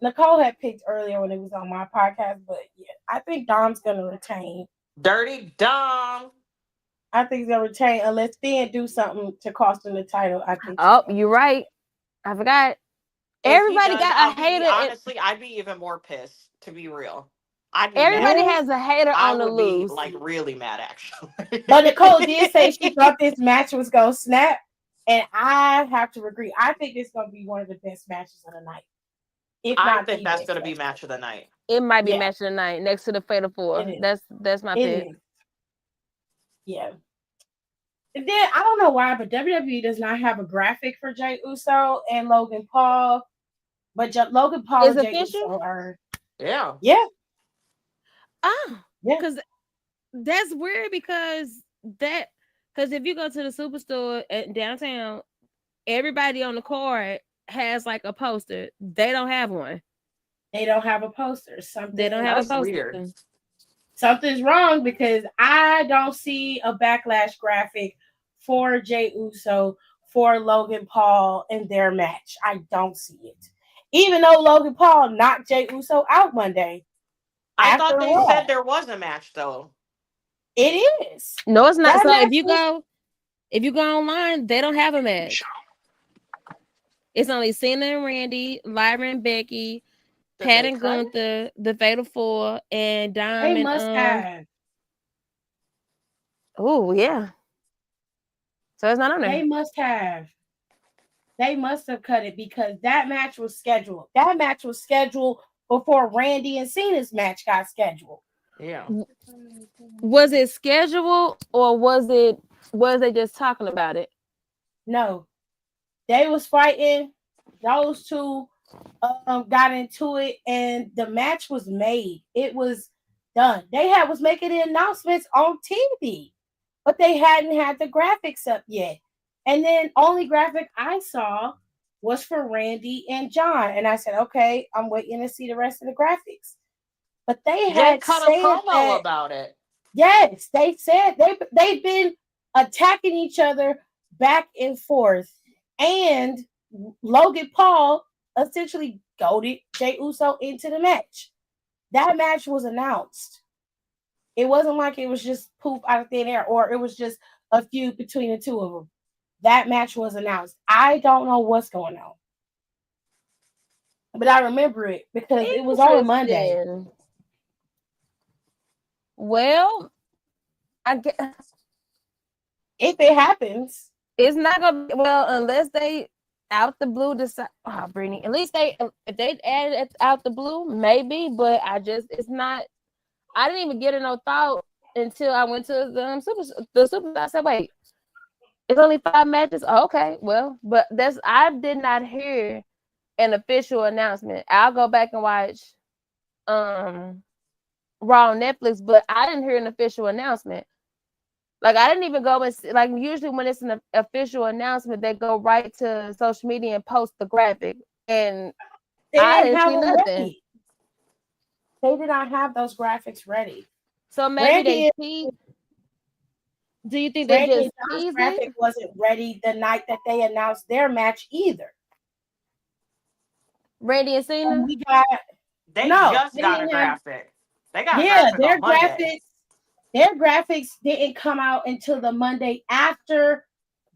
Nicole had picked earlier when it was on my podcast, but yeah, I think Dom's gonna retain. Dirty Dom. I think he's gonna retain unless Finn do something to cost him the title. I think. Oh, you're right. I forgot. Everybody got a hater. Honestly, I'd be even more pissed, to be real. I'd be Everybody mad. has a hater I on the would loose. be like really mad, actually. But Nicole did say she thought this match was gonna snap, and I have to agree. I think it's gonna be one of the best matches of the night. If I not think the that's best going to be match of the night. It might be Yeah. match of the night next to the Fatal Four. It is. That's my It pick. is. Yeah. And then I don't know why, but WWE does not have a graphic for Jey Uso and Logan Paul. But Logan Paul Is and Jey official? Uso are Yeah. yeah. Ah, Yeah. because that's weird because if you go to the superstore at downtown, everybody on the card has like a poster. They don't have one. They don't have a poster. They don't have That's a poster. weird. Something's wrong because I don't see a backlash graphic for Jey Uso for Logan Paul in their match. I don't see it. Even though Logan Paul knocked Jey Uso out Monday. I thought after they Raw. said there was a match though. It is. No, it's not. That So match if you go online, they don't have a match. It's only Cena and Randy, Lyra and Becky, Pat and Gunther, the Fatal Four, and Dom They and must have. Oh yeah. So it's not on there. They must have. They must have cut it because that match was scheduled. That match was scheduled before Randy and Cena's match got scheduled. Yeah. Was it scheduled or was they just talking about it? No. They was fighting. Those two got into it and the match was made. It was done. They was making the announcements on TV, but they hadn't had the graphics up yet. And then only graphic I saw was for Randy and John. And I said, okay, I'm waiting to see the rest of the graphics. But they had cut a promo about it. Yes, they said they've been attacking each other back and forth. And Logan Paul essentially goaded Jey Uso into the match. That match was announced. It wasn't like it was just poof out of thin air or it was just a feud between the two of them. That match was announced. I don't know what's going on. But I remember it because it was on Monday. Well, I guess if it happens, it's not gonna be unless they out the blue decide. Oh, Brittany, at least if they added it out the blue, maybe. But it's not. I didn't even get it no thought until I went to the super. I said, wait, it's only 5 matches. Oh, okay, well, but I did not hear an official announcement. I'll go back and watch Raw on Netflix, but I didn't hear an official announcement. Like I didn't even go and see, like usually when it's an official announcement, they go right to social media and post the graphic, and I didn't see nothing. Ready. They did not have those graphics ready. So maybe do you think they just teased graphic wasn't ready the night that they announced their match either? Randy and Cena? They just got a graphic. They got a graphic on Monday. Their graphics didn't come out until the Monday after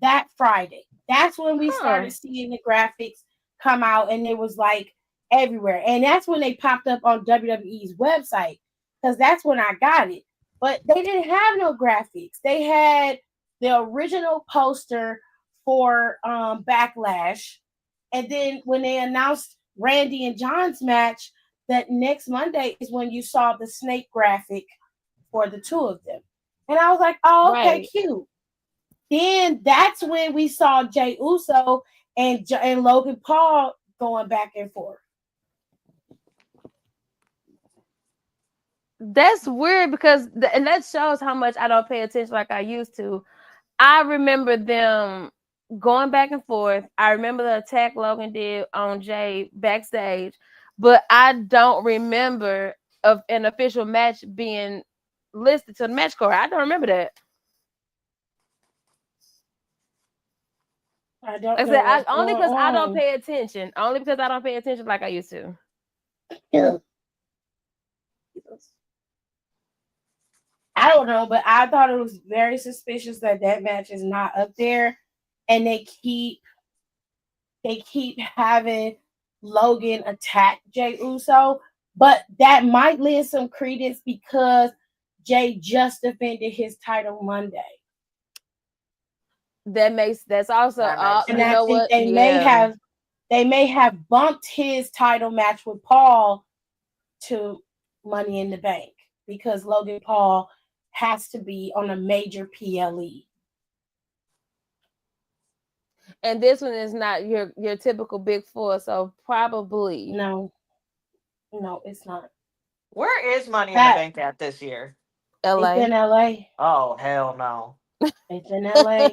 that Friday. That's when we started seeing the graphics come out, and it was like everywhere. And that's when they popped up on WWE's website because that's when I got it. But they didn't have no graphics. They had the original poster for Backlash. And then when they announced Randy and John's match, that next Monday is when you saw the snake graphic for the two of them. And I was like, oh, okay, cute. Then that's when we saw Jey Uso and Logan Paul going back and forth. That's weird because and that shows how much I don't pay attention like I used to. I remember them going back and forth. I remember the attack Logan did on Jay backstage, but I don't remember of an official match being listed to the match card. I don't remember that. I don't Like I know said, what's only going because I don't on. pay attention. Only because I don't pay attention like I used to. Yeah. I don't know, but I thought it was very suspicious that that match is not up there, and they keep having Logan attack Jay Uso, but that might lend some credence because Jay just defended his title Monday. That's also That makes And you I know sense. think what? Yeah. they may have bumped his title match with Paul to Money in the Bank because Logan Paul has to be on a major PLE. And this one is not your typical big four, so probably No, no, it's not. Where is Money in the That Bank at this year? it's LA. in LA. Oh hell no. It's in LA.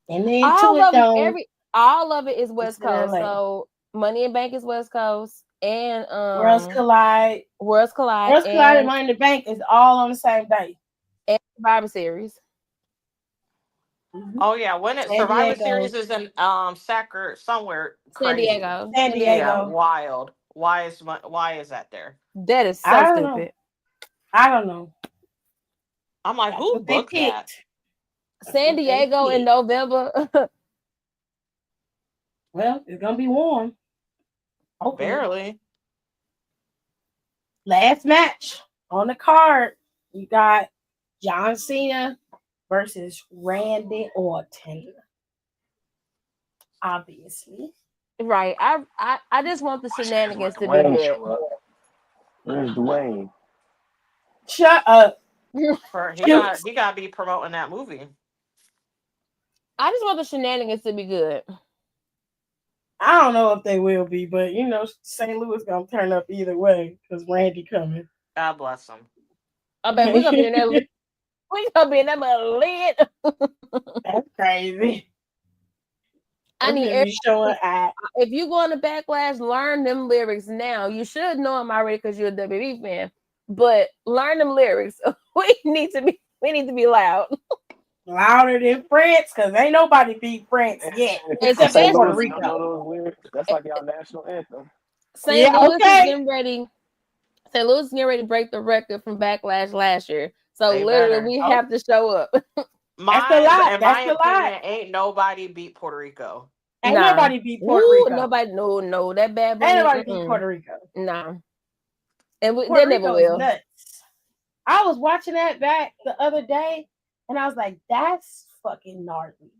And then to it though, All of it is it's West in Coast. LA. So Money in Bank is West Coast and Worlds Collide. Worlds Collide Worlds Collide and Money in the Bank is all on the same day. and Survivor Series. Mm-hmm. Oh yeah, when it San Survivor Diego. Series is in Sacker somewhere San crazy. Diego. San San Yeah, Diego. Diego. wild. Why is that there? That is so I don't know. stupid. I don't know. I'm like, That's who what they booked that? picked. That's San what they Diego in picked. November. Well, it's gonna be warm. Hopefully. Barely. Last match on the card. You got John Cena versus Randy Orton. Obviously. Right. I just want the Question is, will shenanigans to be Dwayne good. show up? Where's Dwayne? Shut up. For he Shoot. got to be promoting that movie. I just want the shenanigans to be good. I don't know if they will be, but you know, St. Louis gonna turn up either way because Randy coming. God bless him. I bet we're gonna be in that. We're gonna be in that little lid. That's crazy. I We're need gonna be showing at if you go on to Backlash, learn them lyrics now. You should know them already because you're a WWE fan, but learn them lyrics. We need to be loud, louder than France because ain't nobody beat France yet, And people from except for St. Puerto especially Louis don't Rico. know those lyrics. That's like y'all national anthem. St. Yeah, Louis is okay. getting ready. St. Louis is getting ready to break the record from Backlash last year. So They literally, better. we Oh, have to show up. that's a Mine, lot. in my That's a lot. opinion, ain't nobody beat Puerto Rico. Ain't Nah, nobody beat Puerto ooh, Rico. nobody, no, that Bad Ain't Bunny, nobody beat Puerto Rico. nah, and they Puerto never Rico is will. nuts. I was watching that back the other day, and I was like, "That's fucking gnarly."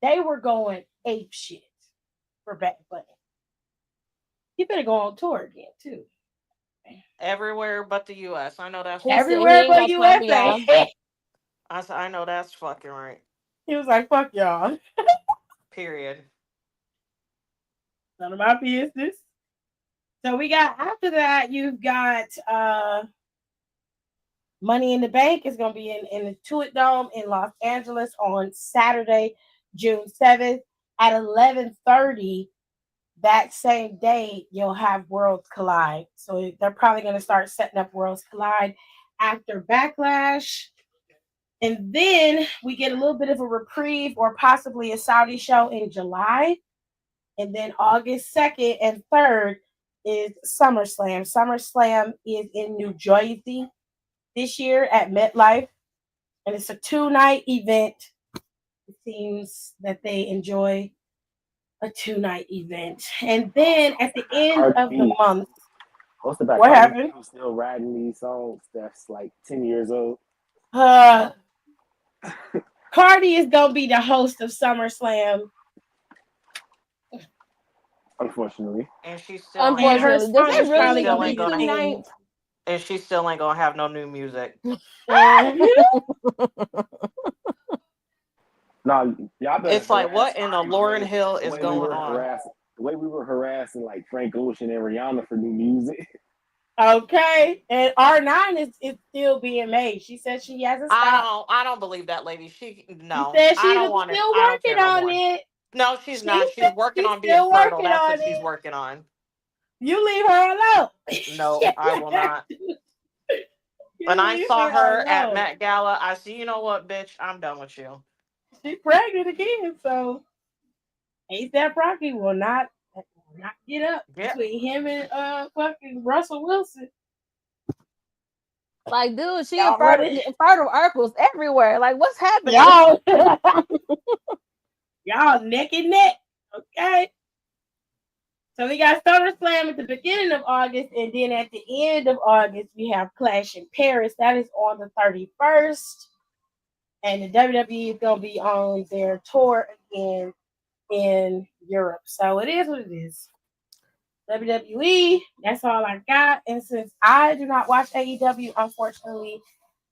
They were going ape shit for Bad Bunny. You better go on tour again too. Everywhere but the U.S. I know that's He said fucking he Everywhere right. ain't but got time for y'all. USA. I know that's fucking right. He was like, "Fuck y'all, Period. none of my business." So we got after that, you've got Money in the Bank is going to be in the Tuit Dome in Los Angeles on Saturday, June 7th at 11:30. That same day, you'll have Worlds Collide. So they're probably going to start setting up Worlds Collide after Backlash. And then we get a little bit of a reprieve or possibly a Saudi show in July. And then August 2nd and 3rd is SummerSlam. SummerSlam is in New Jersey this year at MetLife, and it's a 2-night event. It seems that they enjoy a 2-night event. And then at the end Cardi of the B, month, hosted by what Cardi B, happened? who's still writing these songs that's like 10 years old. Uh, Cardi is going to be the host of SummerSlam, Unfortunately. And she still and ain't. her Unfortunately, does song it is And she really probably need to going still to be be ain't the two gonna. theme. nights? And she still ain't gonna have no new music. Mhm. No, y'all better It's like, harass what in the Cardi Lauren Hill the is way we going were on? harassing, like Frank Ocean and Rihanna for new music. Okay, and R9 is still being made. She said she hasn't stopped. I don't believe that lady. She No, said I she don't was want it. still I don't care working no on more. it. No, she's She not. She's said working she's on being still fertile. working That's on what she's it. working on. You leave her alone. No, I will not. When You I leave saw her her at alone. Met Gala, I see, you know what, bitch, I'm done with you. She's pregnant again, so ASAP Rocky will not get up Yeah. between him and fucking Russell Wilson. Like, dude, she a Y'all running, fertile Urkel's everywhere. Like, what's happening? y'all, y'all neck and neck. Okay. So we got SummerSlam at the beginning of August, and then at the end of August we have Clash in Paris. That is on the 31st, and the WWE is gonna be on their tour again in Europe. So it is what it is. WWE. That's all I got. And since I do not watch AEW, unfortunately,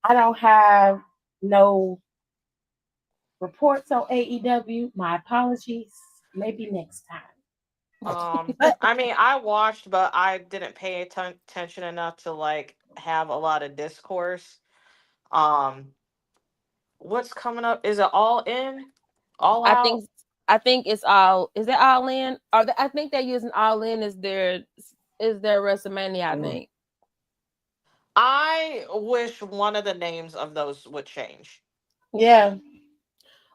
I don't have no reports on AEW. My apologies. Maybe next time. But I mean, I watched, but I didn't pay attention enough to like have a lot of discourse. Um, what's coming up? Is it all in, all I out? think I think it's all. Is it all in? Or I think they're using all in as their WrestleMania. I think. I wish one of the names of those would change. yeah,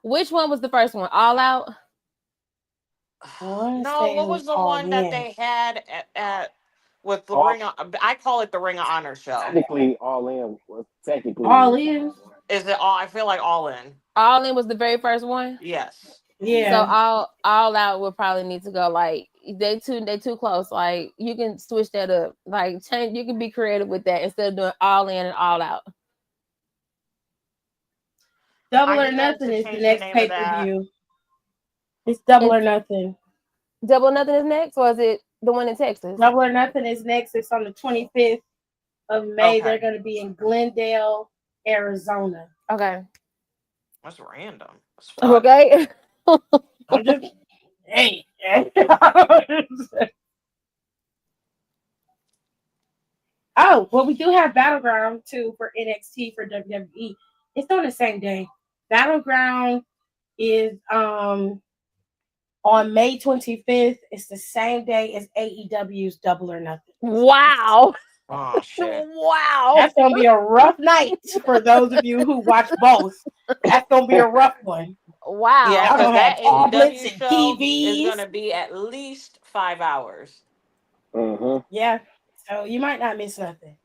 Which one was the first one? All out. I want to No, say it what was was the all one that in. they had at with the All ring of, I call it the Ring of Honor show. technically all in was All technically in. Is it all? I feel like all in. All in was the very first one. Yes. So Yeah. all out would probably need to go. Like they too close. Like you can switch that up. Like change. You can be creative with that instead of doing all in and all out. I Double or need them Nothing to is the change the next name of pay per that. view. It's Double And or Nothing. Double or Nothing is next, or is it the one in Texas? Double or Nothing is next. It's on the 25th of May. Okay. They're going to be in Glendale, Arizona. Okay. That's random as fuck. Okay. I'm just, hey. Oh, well, we do have Battleground too for NXT for WWE. It's on the same day. Battleground is on May 25th. It's the same day as AEW's Double or Nothing. Wow. Oh shit. Wow. That's gonna be a rough night for those of you who watch both. That's gonna be a rough one. Yeah, Wow. Y'all because gonna have that tablets AEW and show is TVs. gonna be at least 5 hours. mm-hmm. Yeah, so you might not miss nothing.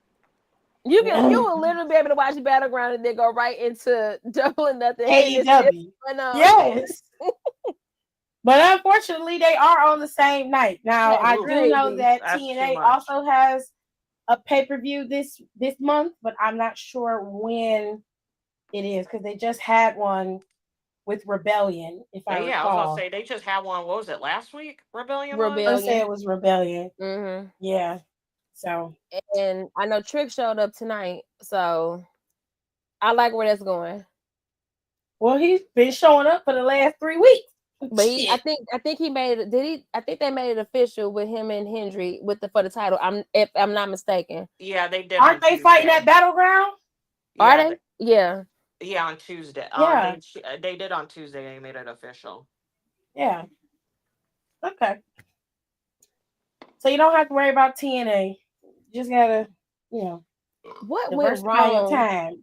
You will literally be able to watch Battleground and then go right into Double or Nothing, and it's still AEW. going on. Yes. But unfortunately, they are on the same night. Now, That's I Oof, do know crazy. that that's too TNA much. also has a pay-per-view this month, but I'm not sure when it is because they just had one with Rebellion, if I Yeah, I was gonna recall. say they just had one. What was it last week? Rebellion I was. want to say Rebellion. it was Rebellion. Mm-hmm. Yeah. So, And I know Trick showed up tonight, so I like where that's going. well, he's been showing up for the last 3 weeks. But Shit. I think he made it. Did he? I think they made it official with him and Hendry for the title. If I'm not mistaken. Yeah, they did Aren't on they fighting at Tuesday. Battleground? Are Yeah, they? Yeah. yeah, on Tuesday. Yeah. They did on Tuesday. They made it official. Yeah. Okay. So you don't have to worry about TNA. You just gotta, you know, What went diversify your wrong? time.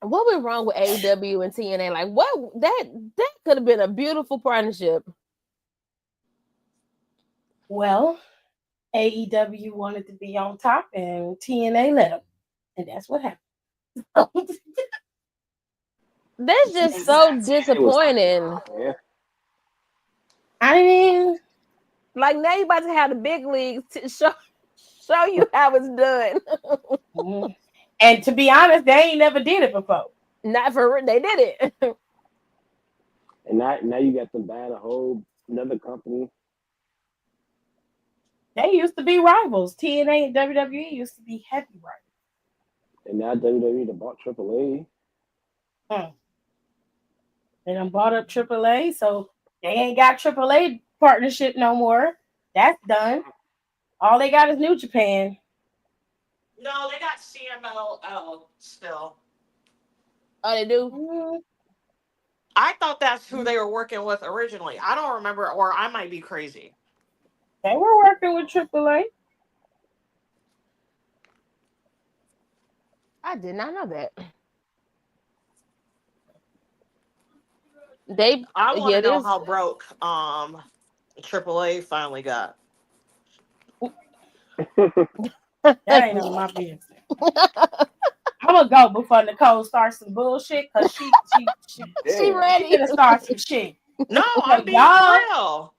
What went wrong with AEW and TNA? Like what that could have been a beautiful partnership. Well, AEW wanted to be on top, and TNA let them, and that's what happened. That's See, just this so it was disappointing. yeah. I mean, Like now you about to have the big leagues to show you how it's done. mhm. And to be honest, they ain't never did it before. Not for real. They did it. And now you got them buying a whole another company, They used to be rivals. TNA and WWE used to be heavy rivals. and now WWE done bought AAA. Hmm. They done bought up AAA, so they ain't got AAA partnership no more. That's done. All they got is New Japan. No, they got CMLL still. Oh, they do. Mm, I thought that's who they were working with originally. I don't remember, or I might be crazy. they were working with AAA. I did not know that. They I want yeah, to know there's how broke AAA finally got. That ain't none of my business. I'm gonna go before Nicole starts some bullshit because she Damn. she ready. gonna start some shit. No, So I'm being for y'all real.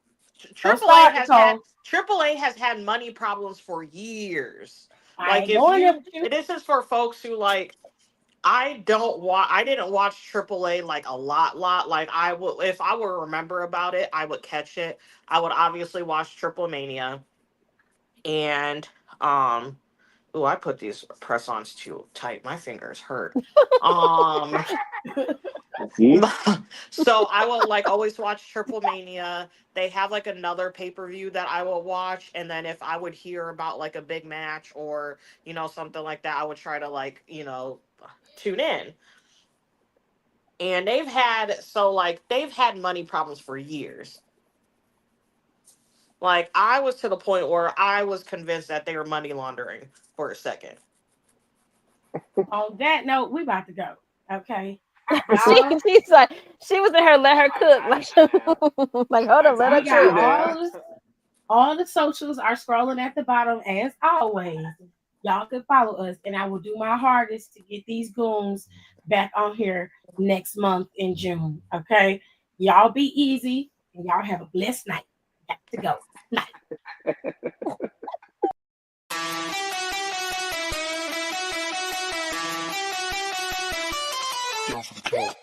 don't AAA start, has had Nicole. AAA has had money problems for years. I Like ain't if going there you, with you. this is for folks who like. I didn't watch AAA like a lot. Like I would, if I would remember about it, I would catch it. I would obviously watch Triple Mania and um. Oh, I put these press-ons too tight. My fingers hurt. Um. See? So I will like always watch Triple Mania. They have like another pay-per-view that I will watch, and then if I would hear about like a big match or something like that, I would try to like tune in. And they've had money problems for years. Like I was to the point where I was convinced that they were money laundering for a second. On that note, we about to go. Okay. she Y'all, she's like she was in her let her cook like like hold on, let her we I see got cook. now. all the socials are scrolling at the bottom as always. Y'all can follow us, and I will do my hardest to get these goons back on here next month in June. Okay. Y'all be easy and y'all have a blessed night. Got to go. Night. Down for the count.